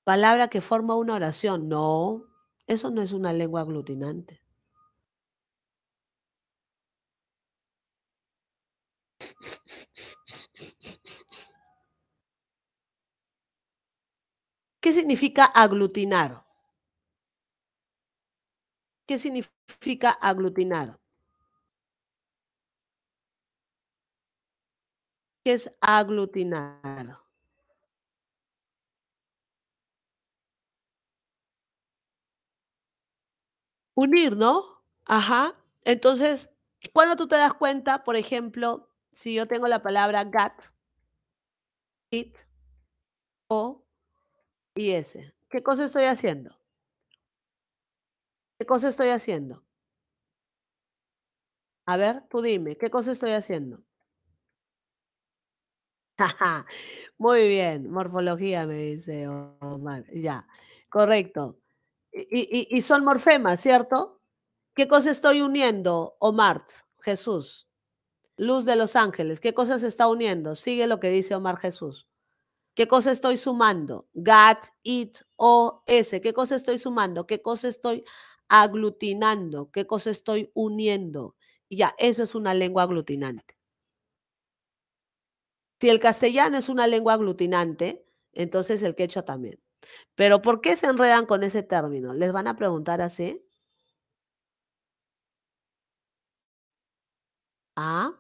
Palabra que forma una oración. No, eso no es una lengua aglutinante. ¿Qué significa aglutinar? ¿Qué significa aglutinar? ¿Qué es aglutinar? Unir, ¿no? Ajá. Entonces, cuando tú te das cuenta, por ejemplo, si yo tengo la palabra gat, it, o y s, ¿qué cosa estoy haciendo? ¿Qué cosa estoy haciendo? A ver, tú dime, ¿qué cosa estoy haciendo? Muy bien, morfología, me dice Omar. Ya, correcto. Y son morfemas, ¿cierto? ¿Qué cosa estoy uniendo, Omar? Jesús. Luz de Los Ángeles, ¿qué cosa se está uniendo? Sigue lo que dice Omar Jesús. ¿Qué cosa estoy sumando? Gat, it, o, s. ¿Qué cosa estoy sumando? ¿Qué cosa estoy aglutinando? ¿Qué cosa estoy uniendo? Y ya, eso es una lengua aglutinante. Si el castellano es una lengua aglutinante, entonces el quechua también. Pero ¿por qué se enredan con ese término? ¿Les van a preguntar así? ¿Ah?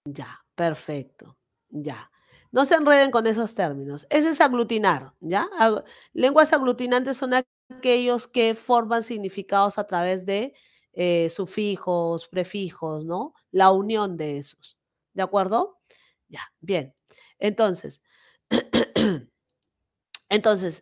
Ya, perfecto. Ya. No se enreden con esos términos. Ese es aglutinar, ¿ya? Lenguas aglutinantes son aquellos que forman significados a través de sufijos, prefijos, ¿no? La unión de esos. ¿De acuerdo? Ya, bien. Entonces,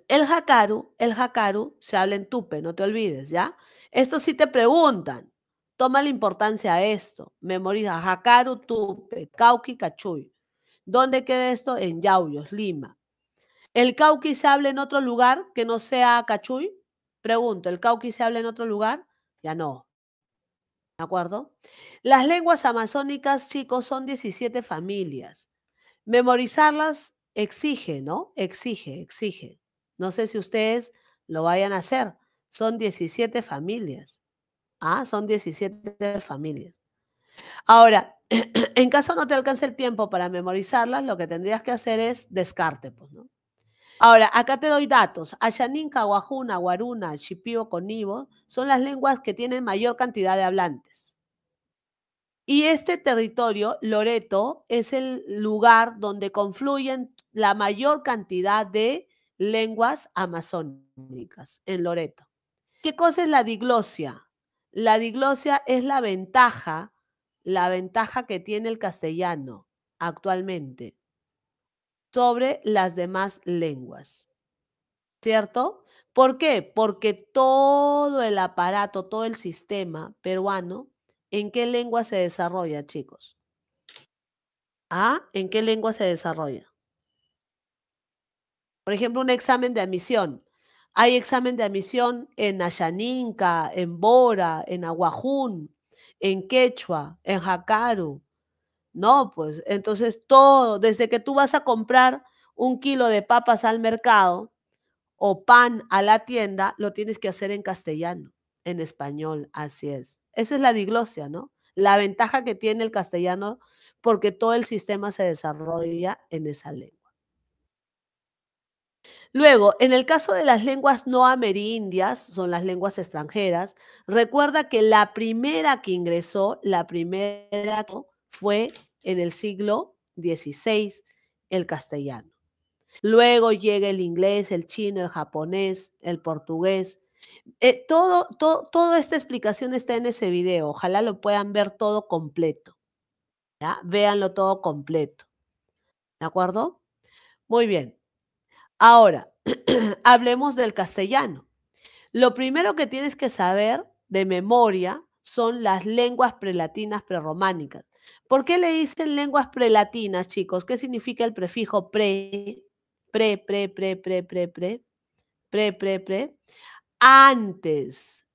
el jacaru se habla en tupe, no te olvides, ¿ya? Esto sí te preguntan. Toma la importancia a esto. Memoriza jacaru, tupe, cauqui, cachuy. ¿Dónde queda esto? En Yauyos, Lima. ¿El cauqui se habla en otro lugar que no sea Cachuy? Pregunto, ¿el cauqui se habla en otro lugar? Ya no. ¿De acuerdo? Las lenguas amazónicas, chicos, son 17 familias. Memorizarlas exige, ¿no? Exige. No sé si ustedes lo vayan a hacer. Son 17 familias. Ah, son 17 familias. Ahora, en caso no te alcance el tiempo para memorizarlas, lo que tendrías que hacer es descarte, pues, ¿no? Ahora, acá te doy datos. Ayaninka, Guajuna, Guaruna, Shipio, Conibo son las lenguas que tienen mayor cantidad de hablantes. Y este territorio, Loreto, es el lugar donde confluyen la mayor cantidad de lenguas amazónicas, en Loreto. ¿Qué cosa es la diglosia? La diglosia es la ventaja que tiene el castellano actualmente sobre las demás lenguas, ¿cierto? ¿Por qué? Porque todo el aparato, todo el sistema peruano, ¿en qué lengua se desarrolla, chicos? ¿Ah? ¿En qué lengua se desarrolla? Por ejemplo, un examen de admisión. Hay examen de admisión en Ayaninka, en Bora, en Aguajún, en Quechua, en Jacaru. No, pues entonces todo, desde que tú vas a comprar 1 kilo de papas al mercado o pan a la tienda, lo tienes que hacer en castellano, en español, así es. Esa es la diglosia, ¿no? La ventaja que tiene el castellano porque todo el sistema se desarrolla en esa lengua. Luego, en el caso de las lenguas no amerindias, son las lenguas extranjeras, recuerda que la primera que ingresó, fue en el siglo XVI, el castellano. Luego llega el inglés, el chino, el japonés, el portugués. Toda esta explicación está en ese video. Ojalá lo puedan ver todo completo. ¿Ya? Véanlo todo completo. ¿De acuerdo? Muy bien. Ahora, hablemos del castellano. Lo primero que tienes que saber de memoria son las lenguas prelatinas prerrománicas. ¿Por qué le dicen lenguas prelatinas, chicos? ¿Qué significa el prefijo pre? Pre. Antes,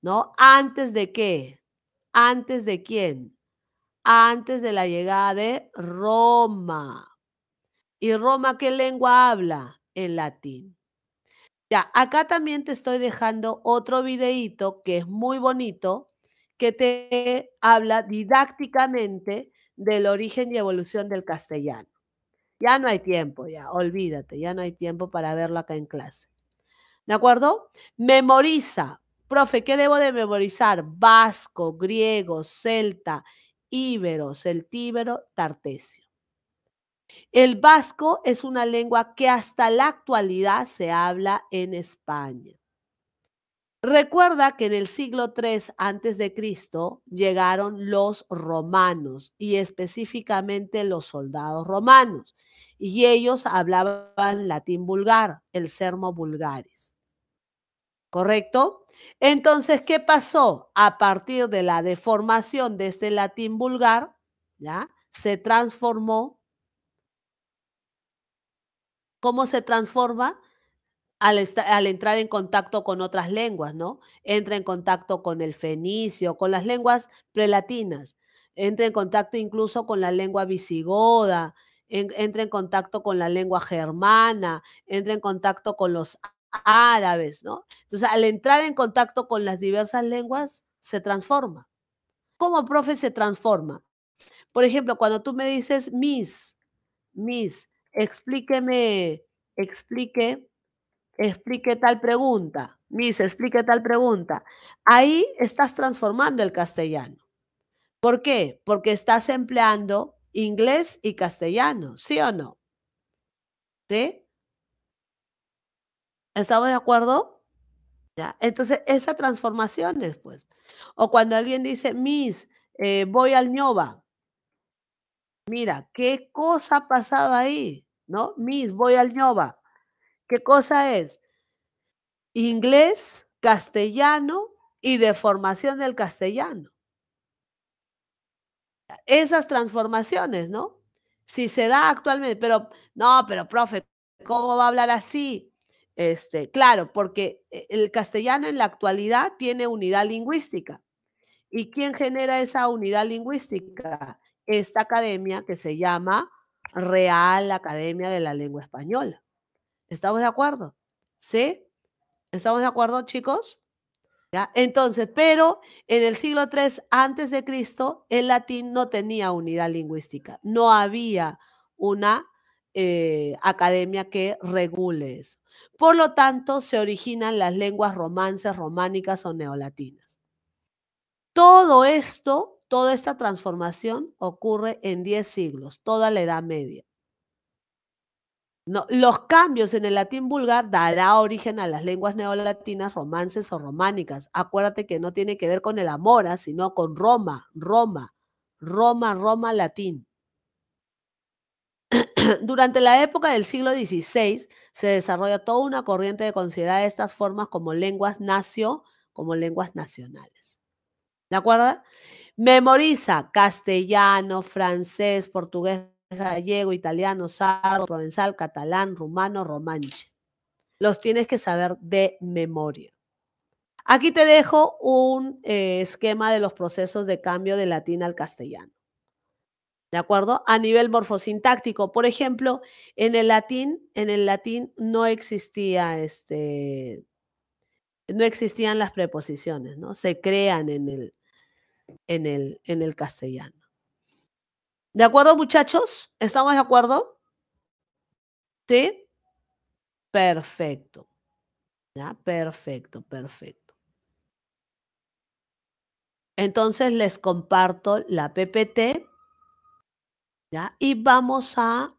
¿no? ¿Antes de qué? ¿Antes de quién? Antes de la llegada de Roma. ¿Y Roma qué lengua habla? El latín. Ya, acá también te estoy dejando otro videíto que es muy bonito, que te habla didácticamente del origen y evolución del castellano. Ya no hay tiempo, ya, olvídate, ya no hay tiempo para verlo acá en clase. ¿De acuerdo? Memoriza. Profe, ¿qué debo de memorizar? Vasco, griego, celta, íbero, celtíbero, tartesio. El vasco es una lengua que hasta la actualidad se habla en España. Recuerda que en el siglo III a.C. llegaron los romanos y específicamente los soldados romanos y ellos hablaban latín vulgar, el sermo vulgaris. ¿Correcto? Entonces, ¿qué pasó? A partir de la deformación de este latín vulgar, ¿ya? Se transformó. ¿Cómo se transforma? Al entrar en contacto con otras lenguas, ¿no? Entra en contacto con el fenicio, con las lenguas prelatinas, entra en contacto incluso con la lengua visigoda, entra en contacto con la lengua germana, entra en contacto con los árabes, ¿no? Entonces, al entrar en contacto con las diversas lenguas, se transforma. ¿Cómo, profe, se transforma? Por ejemplo, cuando tú me dices, Miss, explique tal pregunta. Miss, explique tal pregunta. Ahí estás transformando el castellano. ¿Por qué? Porque estás empleando inglés y castellano, ¿sí o no? ¿Sí? ¿Estamos de acuerdo? ¿Ya? Entonces, esa transformación es, pues. O cuando alguien dice, Miss, voy al ñoba. Mira, ¿qué cosa ha pasado ahí? ¿No? Miss, voy al ñoba. ¿Qué cosa es? Inglés, castellano y deformación del castellano. Esas transformaciones, ¿no? Si se da actualmente, pero no, pero profe, ¿cómo va a hablar así? Claro, porque el castellano en la actualidad tiene unidad lingüística. ¿Y quién genera esa unidad lingüística? Esta academia que se llama Real Academia de la Lengua Española. ¿Estamos de acuerdo? ¿Sí? ¿Estamos de acuerdo, chicos? ¿Ya? Entonces, pero en el siglo III antes de Cristo, el latín no tenía unidad lingüística. No había una academia que regule eso. Por lo tanto, se originan las lenguas romances, románicas o neolatinas. Todo esto, toda esta transformación ocurre en 10 siglos, toda la Edad Media. No, los cambios en el latín vulgar dará origen a las lenguas neolatinas, romances o románicas. Acuérdate que no tiene que ver con el Amora, sino con Roma, latín. Durante la época del siglo XVI se desarrolla toda una corriente de considerar estas formas como lenguas nacionales. ¿De acuerdo? Memoriza castellano, francés, portugués, gallego, italiano, sardo, provenzal, catalán, rumano, romanche. Los tienes que saber de memoria. Aquí te dejo un esquema de los procesos de cambio de latín al castellano. ¿De acuerdo? A nivel morfosintáctico, por ejemplo, en el latín no existía no existían las preposiciones, ¿no? Se crean en el castellano. ¿De acuerdo, muchachos? ¿Estamos de acuerdo? ¿Sí? Perfecto. ¿Ya? Perfecto, perfecto. Entonces les comparto la PPT, ¿ya? Y vamos a,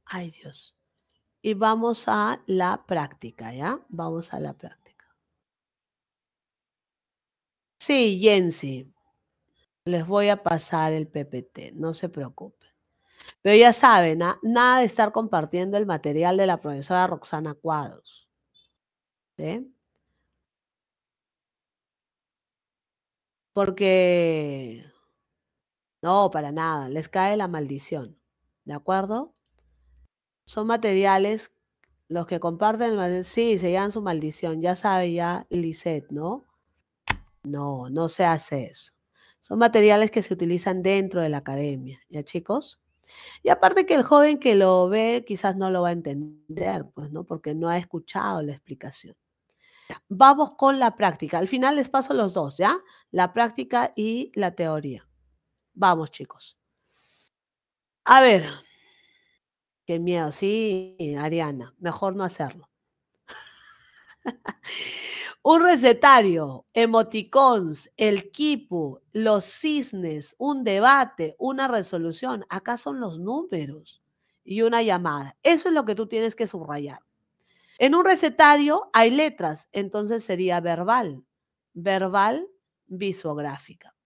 ay Dios, y vamos a la práctica, ¿ya? Vamos a la práctica. Sí, Jensi, les voy a pasar el PPT, no se preocupen. Pero ya saben, nada de estar compartiendo el material de la profesora Roxana Cuadros. ¿Sí? Porque no, para nada, les cae la maldición. ¿De acuerdo? Son materiales, los que comparten el material, sí, se llevan su maldición. Ya sabe ya Lisette, ¿no? No, no se hace eso. Son materiales que se utilizan dentro de la academia, ¿ya, chicos? Y aparte que el joven que lo ve quizás no lo va a entender, pues, ¿no? Porque no ha escuchado la explicación. Ya, vamos con la práctica. Al final les paso los dos, ¿ya? La práctica y la teoría. Vamos, chicos. A ver. Qué miedo, sí, Ariana. Mejor no hacerlo. Un recetario, emoticons, el quipu, los cisnes, un debate, una resolución. Acá son los números y una llamada. Eso es lo que tú tienes que subrayar. En un recetario hay letras, entonces sería verbal. Verbal visográfica.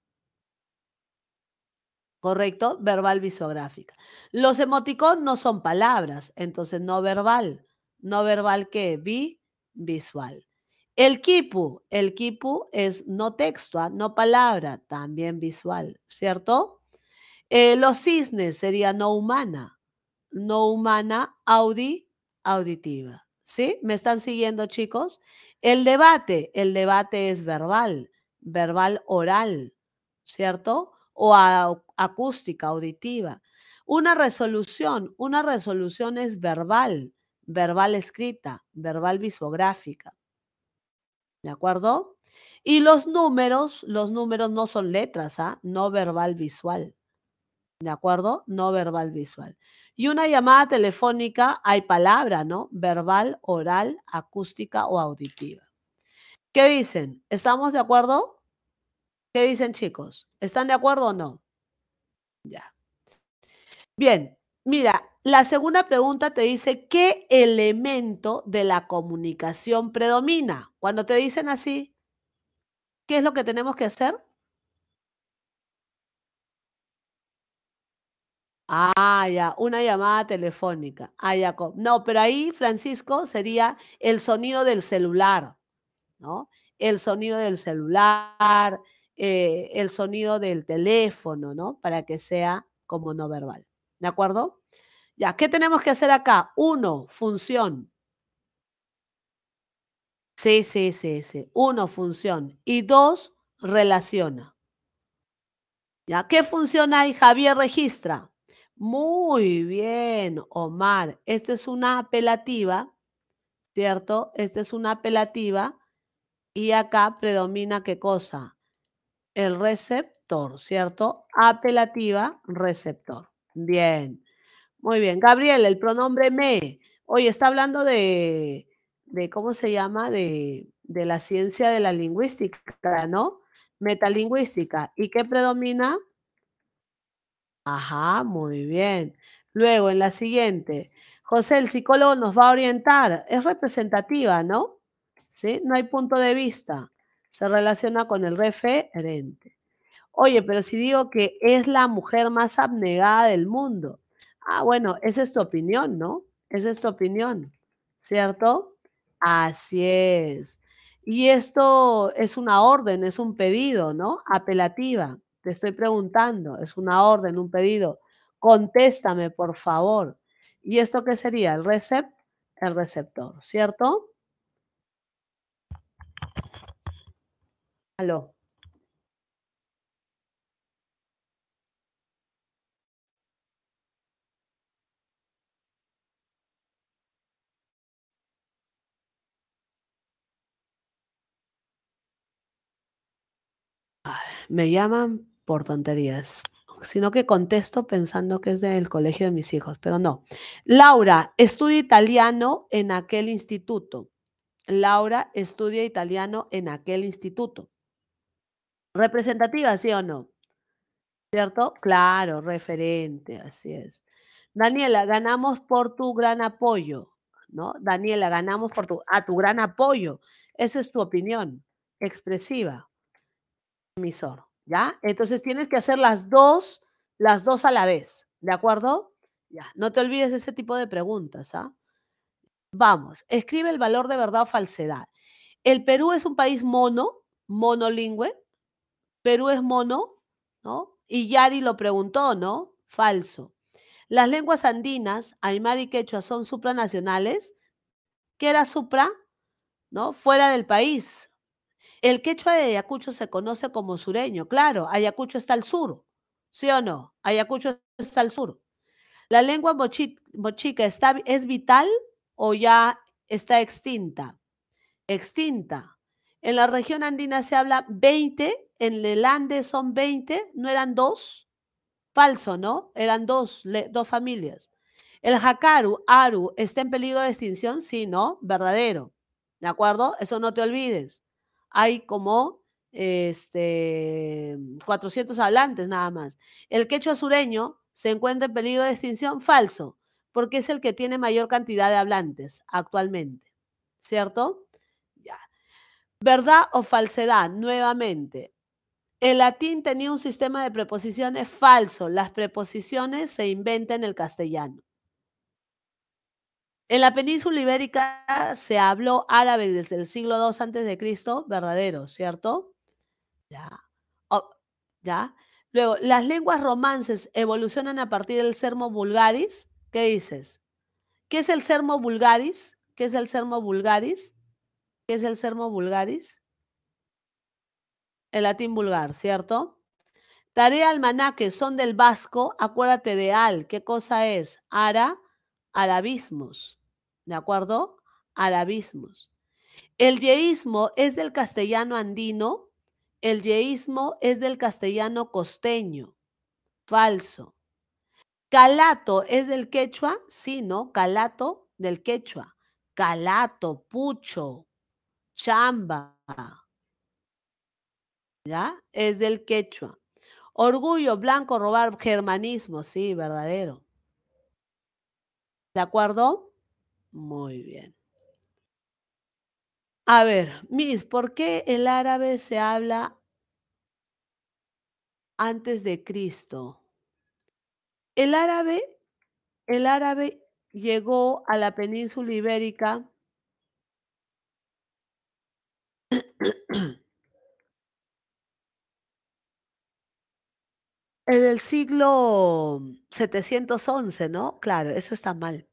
¿Correcto? Verbal visográfica. Los emoticons no son palabras, entonces no verbal. ¿No verbal qué? Visual. El quipu es no texto, no palabra, también visual, ¿cierto? Los cisnes sería no humana auditiva, ¿sí? ¿Me están siguiendo, chicos? El debate es verbal oral, ¿cierto? O acústica, auditiva. Una resolución es verbal escrita, verbal visográfica. ¿De acuerdo? Y los números no son letras, no verbal visual. ¿De acuerdo? No verbal visual. Y una llamada telefónica, hay palabra, ¿no? Verbal, oral, acústica o auditiva. ¿Qué dicen? ¿Estamos de acuerdo? ¿Qué dicen, chicos? ¿Están de acuerdo o no? Ya. Bien, mira, la segunda pregunta te dice, ¿qué elemento de la comunicación predomina? Cuando te dicen así, ¿qué es lo que tenemos que hacer? Ah, ya, una llamada telefónica. Ah, ya. No, pero ahí, Francisco, sería el sonido del celular, ¿no? El sonido del celular, el sonido del teléfono, ¿no? Para que sea como no verbal. ¿De acuerdo? Ya, ¿qué tenemos que hacer acá? 1, función. Sí. 1, función. Y 2, relaciona. ¿Ya? ¿Qué función hay? Javier registra. Muy bien, Omar. Esta es una apelativa, ¿cierto? Esta es una apelativa y acá predomina ¿qué cosa? El receptor, ¿cierto? Apelativa, receptor. Bien, muy bien. Gabriel, el pronombre me. Oye, está hablando de ¿cómo se llama? De la ciencia de la lingüística, ¿no? Metalingüística. ¿Y qué predomina? Ajá, muy bien. Luego, en la siguiente, José, el psicólogo nos va a orientar. Es representativa, ¿no? ¿Sí? No hay punto de vista. Se relaciona con el referente. Oye, pero si digo que es la mujer más abnegada del mundo. Ah, bueno, esa es tu opinión, ¿no? Esa es tu opinión, ¿cierto? Así es. Y esto es una orden, es un pedido, ¿no? Apelativa. Te estoy preguntando, es una orden, un pedido. Contéstame, por favor. ¿Y esto qué sería? El receptor, ¿cierto? Aló. Me llaman por tonterías, sino que contesto pensando que es del colegio de mis hijos, pero no. Laura, estudia italiano en aquel instituto. Laura estudia italiano en aquel instituto. ¿Representativa, sí o no? ¿Cierto? Claro, referente, así es. Daniela, ganamos por tu gran apoyo, ¿no? Daniela, ganamos por tu gran apoyo. Esa es tu opinión expresiva. Emisor, ¿ya? Entonces tienes que hacer las dos a la vez, ¿de acuerdo? Ya, no te olvides ese tipo de preguntas, ¿ah? Vamos, escribe el valor de verdad o falsedad. El Perú es un país monolingüe. Perú es mono, ¿no? Y Yari lo preguntó, ¿no? Falso. Las lenguas andinas, aymara y quechua, son supranacionales. ¿Qué era supra? ¿No? Fuera del país. El quechua de Ayacucho se conoce como sureño. Claro, Ayacucho está al sur. ¿Sí o no? Ayacucho está al sur. ¿La lengua mochica es vital o ya está extinta? Extinta. En la región andina se habla 20, en el Andes son 20, ¿no eran dos? Falso, ¿no? Eran dos familias. ¿El jacaru, aru, está en peligro de extinción? Sí, ¿no? Verdadero. ¿De acuerdo? Eso no te olvides. Hay como 400 hablantes nada más. ¿El quechua sureño se encuentra en peligro de extinción? Falso, porque es el que tiene mayor cantidad de hablantes actualmente. ¿Cierto? Ya. ¿Verdad o falsedad? Nuevamente. El latín tenía un sistema de preposiciones falso. Las preposiciones se inventan en el castellano. En la península ibérica se habló árabe desde el siglo II a.C., verdadero, ¿cierto? Ya. ¿Ya? Luego, las lenguas romances evolucionan a partir del sermo vulgaris. ¿Qué dices? ¿Qué es el sermo vulgaris? ¿Qué es el sermo vulgaris? ¿Qué es el sermo vulgaris? El latín vulgar, ¿cierto? Tarea almanaque, son del vasco, acuérdate de al, ¿qué cosa es? Arabismos, ¿de acuerdo? Arabismos. El yeísmo es del castellano andino, el yeísmo es del castellano costeño, falso. Calato es del quechua, sí, ¿no? Calato del quechua. Calato, pucho, chamba, ¿ya? Es del quechua. Orgullo, blanco, robar, germanismo, sí, verdadero. ¿De acuerdo? Muy bien. A ver, Miss, ¿por qué el árabe se habla antes de Cristo? El árabe llegó a la península ibérica en el siglo 711, ¿no? Claro, eso está mal.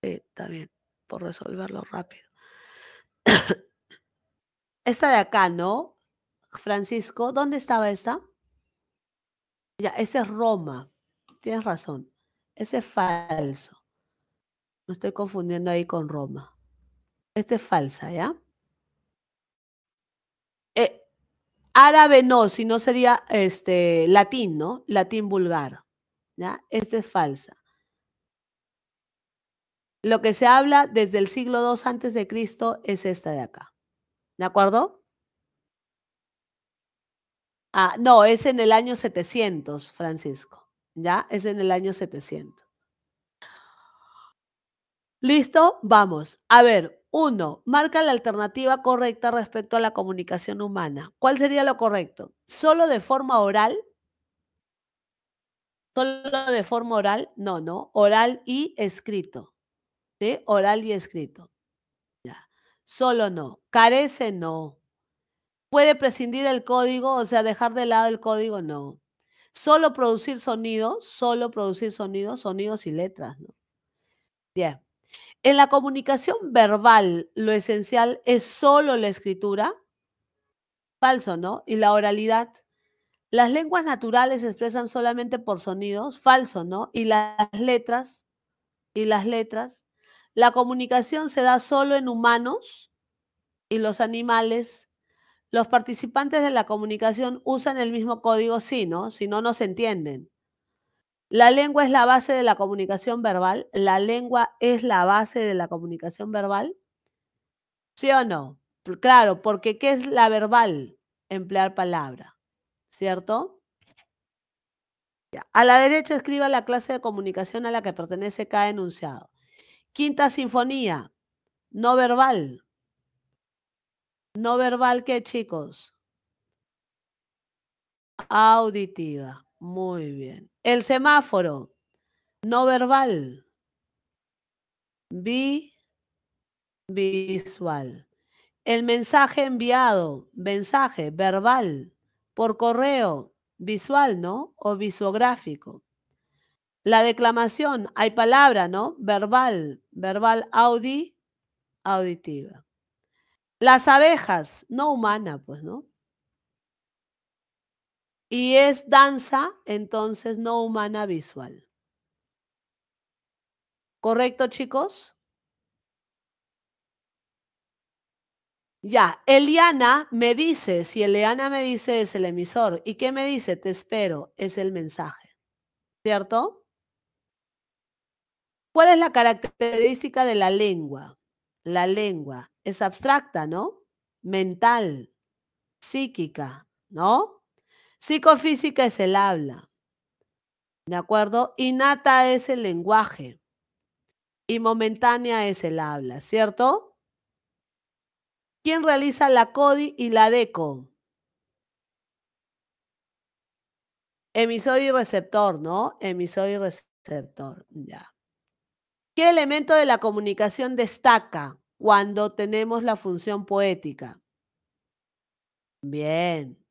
Sí, está bien, por resolverlo rápido. Esta de acá, ¿no? Francisco, ¿dónde estaba esta? Ya, ese es Roma. Tienes razón. Ese es falso. Me estoy confundiendo ahí con Roma. Esta es falsa, ¿ya? Árabe no, sino sería latín, ¿no? Latín vulgar. ¿Ya? Esta es falsa. Lo que se habla desde el siglo II antes de Cristo es esta de acá. ¿De acuerdo? Ah, no, es en el año 700, Francisco. ¿Ya? Es en el año 700. ¿Listo? Vamos. A ver, 1. Marca la alternativa correcta respecto a la comunicación humana. ¿Cuál sería lo correcto? ¿Solo de forma oral? ¿Solo de forma oral? No, no. Oral y escrito. ¿Sí? Oral y escrito. Ya. Solo no. Carece, no. ¿Puede prescindir del código? O sea, dejar de lado el código, no. Solo producir sonidos, sonidos y letras, ¿no? Bien. En la comunicación verbal, lo esencial es solo la escritura. Falso, ¿no? Y la oralidad. Las lenguas naturales se expresan solamente por sonidos. Falso, ¿no? Y las letras. La comunicación se da solo en humanos y los animales. Los participantes de la comunicación usan el mismo código, sí, ¿no? Si no, no se entienden. La lengua es la base de la comunicación verbal. La lengua es la base de la comunicación verbal. ¿Sí o no? Claro, porque ¿qué es la verbal? Emplear palabra, ¿cierto? Ya. A la derecha escriba la clase de comunicación a la que pertenece cada enunciado. Quinta sinfonía, no verbal. ¿No verbal qué, chicos? Auditiva. Muy bien. El semáforo, no verbal. Visual. El mensaje enviado, mensaje verbal, por correo, visual, ¿no? O visográfico. La declamación, hay palabra, ¿no? Verbal, auditiva. Las abejas, no humana, pues, ¿no? Y es danza, entonces no humana visual. ¿Correcto, chicos? Ya, Eliana me dice, si Eliana me dice es el emisor. ¿Y qué me dice? Te espero, es el mensaje. ¿Cierto? ¿Cuál es la característica de la lengua? La lengua es abstracta, ¿no? Mental, psíquica, ¿no? Psicofísica es el habla, ¿de acuerdo? Innata es el lenguaje y momentánea es el habla, ¿cierto? ¿Quién realiza la CODI y la DECO? Emisor y receptor, ¿no? Emisor y receptor, ya. ¿Qué elemento de la comunicación destaca cuando tenemos la función poética? Bien.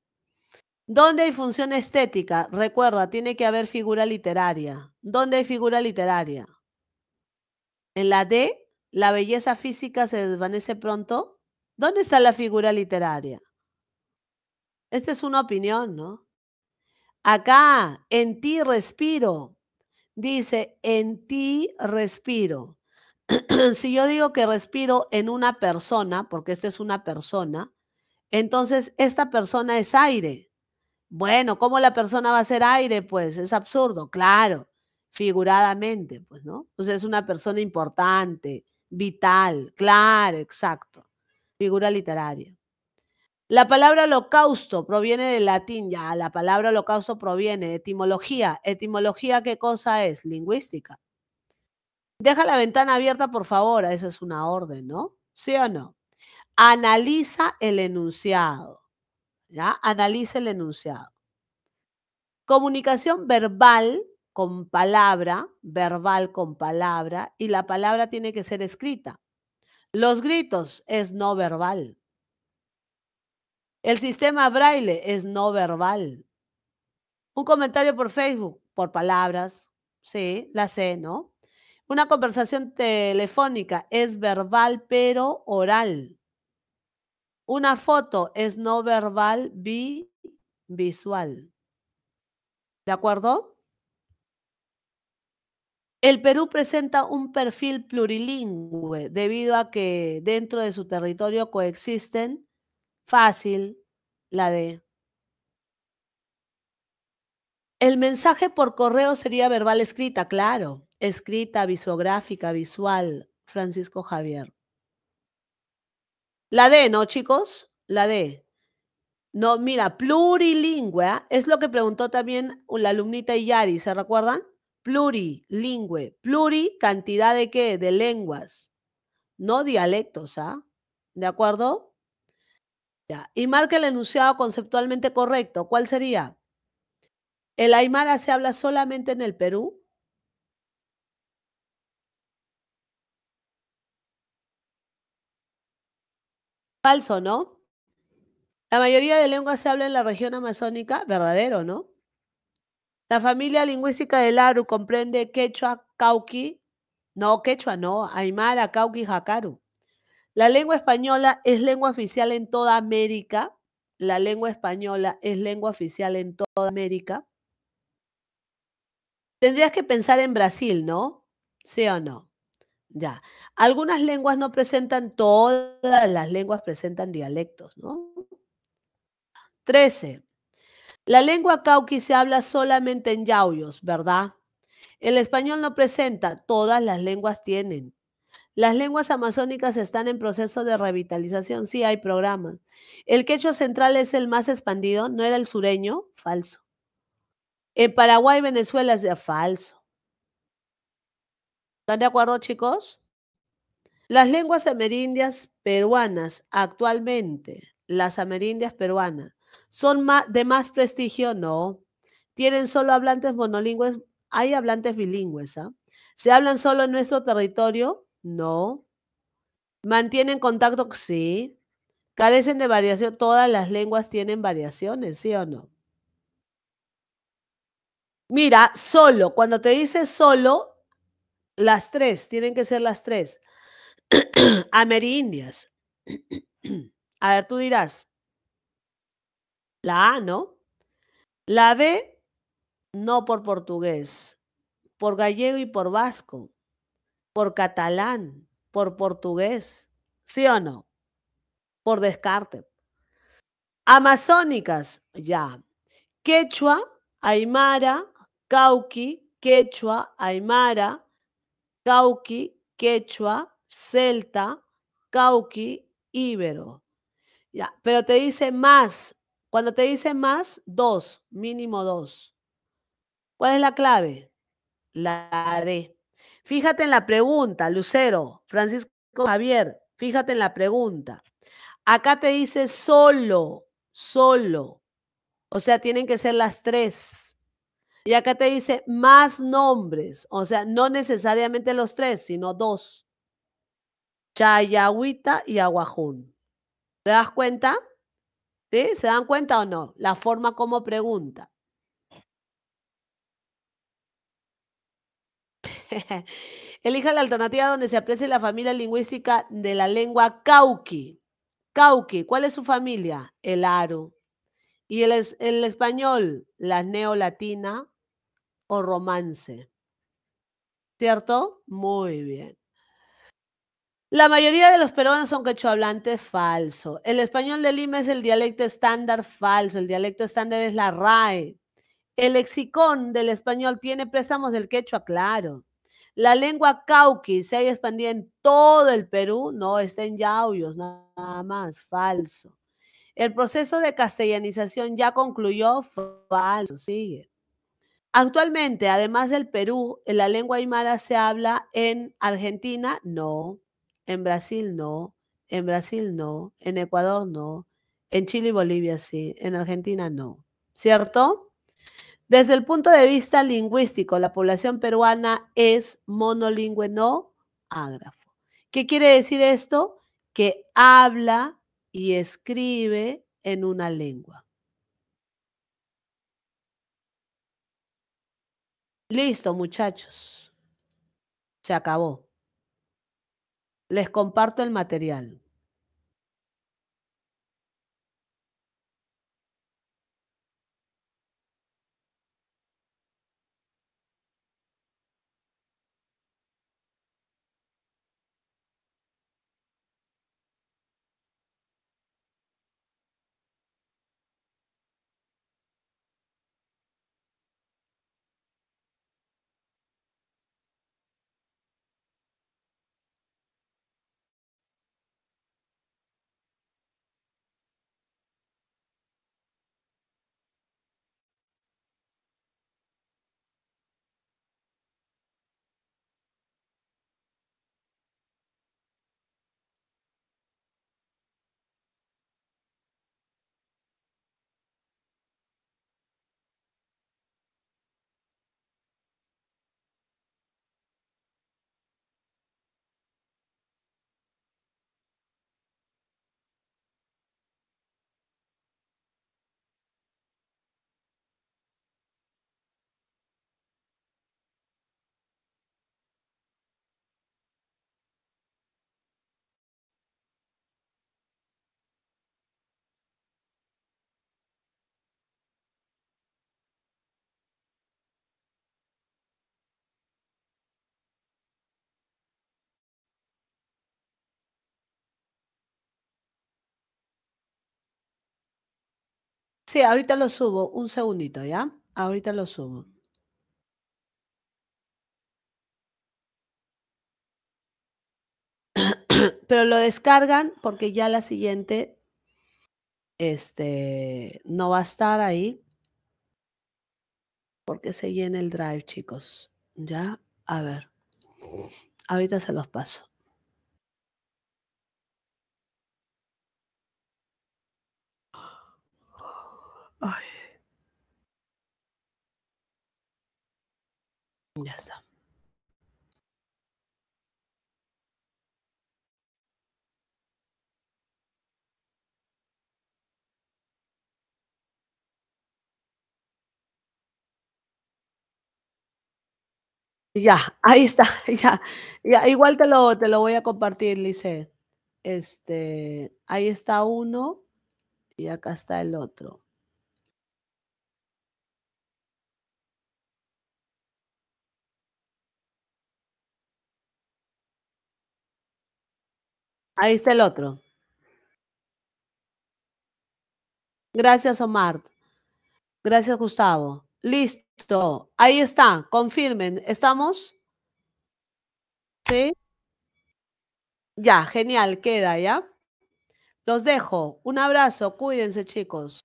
¿Dónde hay función estética? Recuerda, tiene que haber figura literaria. ¿Dónde hay figura literaria? En la D, la belleza física se desvanece pronto. ¿Dónde está la figura literaria? Esta es una opinión, ¿no? Acá, en ti respiro. Dice, en ti respiro. Si yo digo que respiro en una persona, porque esta es una persona, entonces esta persona es aire. Bueno, ¿cómo la persona va a ser aire? Pues es absurdo, claro, figuradamente, pues, ¿no? Entonces es una persona importante, vital, claro, exacto. Figura literaria. La palabra holocausto proviene del latín, ya, la palabra holocausto proviene de etimología. ¿Etimología qué cosa es? Lingüística. Deja la ventana abierta, por favor, eso es una orden, ¿no? ¿Sí o no? Analiza el enunciado, ¿ya? Analiza el enunciado. Comunicación verbal con palabra, y la palabra tiene que ser escrita. Los gritos es no verbal. El sistema braille es no verbal. Un comentario por Facebook, por palabras, sí, la sé, ¿no? Una conversación telefónica es verbal pero oral. Una foto es no verbal, visual. ¿De acuerdo? El Perú presenta un perfil plurilingüe debido a que dentro de su territorio coexisten, fácil, la D. El mensaje por correo sería verbal escrita, claro. Escrita, visográfica, visual, Francisco Javier. La D, ¿no, chicos? La D. No, mira, plurilingüe, es lo que preguntó también la alumnita Iyari, ¿se recuerdan? plurilingüe. Pluri, cantidad de qué? De lenguas, no dialectos, ¿ah? ¿De acuerdo? Ya. Y marca el enunciado conceptualmente correcto. ¿Cuál sería? ¿El aymara se habla solamente en el Perú? Falso, ¿no? La mayoría de lenguas se habla en la región amazónica. Verdadero, ¿no? La familia lingüística del Aru comprende quechua, cauqui, no, quechua no, aymara, cauqui, jacaru. La lengua española es lengua oficial en toda América. La lengua española es lengua oficial en toda América. Tendrías que pensar en Brasil, ¿no? ¿Sí o no? Ya. Algunas lenguas no presentan, todas las lenguas presentan dialectos, ¿no? 13. La lengua cauqui se habla solamente en yauyos, ¿verdad? El español no presenta, todas las lenguas tienen. Las lenguas amazónicas están en proceso de revitalización, sí hay programas. El quechua central es el más expandido, ¿no era el sureño? Falso. En Paraguay, Venezuela es falso. ¿Están de acuerdo, chicos? Las lenguas amerindias peruanas actualmente, las amerindias peruanas, ¿son de más prestigio? No. ¿Tienen solo hablantes monolingües? Hay hablantes bilingües, ¿ah? ¿Se hablan solo en nuestro territorio? No. ¿Mantienen contacto? Sí. ¿Carecen de variación? Todas las lenguas tienen variaciones, ¿sí o no? Mira, solo, cuando te dice solo, las tres, tienen que ser las tres. Amerindias. A ver, tú dirás, la A, ¿no? La B, no por portugués, por gallego y por vasco, por catalán, por portugués, ¿sí o no? Por descarte. Amazónicas, ya. Quechua, aymara, cauqui, quechua, aymara, cauqui, quechua, celta, cauqui, íbero. Ya, pero te dice más. Cuando te dice más, dos, mínimo dos. ¿Cuál es la clave? La D. Fíjate en la pregunta, Lucero, Francisco Javier, fíjate en la pregunta. Acá te dice solo, solo. O sea, tienen que ser las tres. Y acá te dice más nombres. O sea, no necesariamente los tres, sino dos. Chayagüita y Aguajún. ¿Te das cuenta? ¿Sí? ¿Se dan cuenta o no? La forma como pregunta. Elija la alternativa donde se aprecie la familia lingüística de la lengua cauqui. Cauqui, ¿cuál es su familia? El Aru. ¿Y el español? La neolatina o romance. ¿Cierto? Muy bien. La mayoría de los peruanos son quechohablantes, falso. El español de Lima es el dialecto estándar, falso. El dialecto estándar es la RAE. El lexicón del español tiene préstamos del quechua, claro. La lengua cauqui se haya expandido en todo el Perú, no, está en yauyos, nada más, falso. El proceso de castellanización ya concluyó, falso, sigue. Actualmente, además del Perú, la lengua aymara se habla en Argentina, no. En Brasil, no. En Brasil, no. En Ecuador, no. En Chile y Bolivia, sí. En Argentina, no. ¿Cierto? Desde el punto de vista lingüístico, la población peruana es monolingüe, no ágrafo. ¿Qué quiere decir esto? Que habla y escribe en una lengua. Listo, muchachos. Se acabó. Les comparto el material. Sí, ahorita lo subo. Un segundito, ¿ya? Ahorita lo subo. Pero lo descargan porque ya la siguiente no va a estar ahí porque se llena el drive, chicos. ¿Ya? A ver. Ahorita se los paso. Ay. Ya está. Ya, ahí está, ya, ya, igual te lo voy a compartir, Lice. Ahí está uno y acá está el otro. Ahí está el otro. Gracias, Omar. Gracias, Gustavo. Listo. Ahí está. Confirmen. ¿Estamos? ¿Sí? Ya, genial. Queda, ¿ya? Los dejo. Un abrazo. Cuídense, chicos.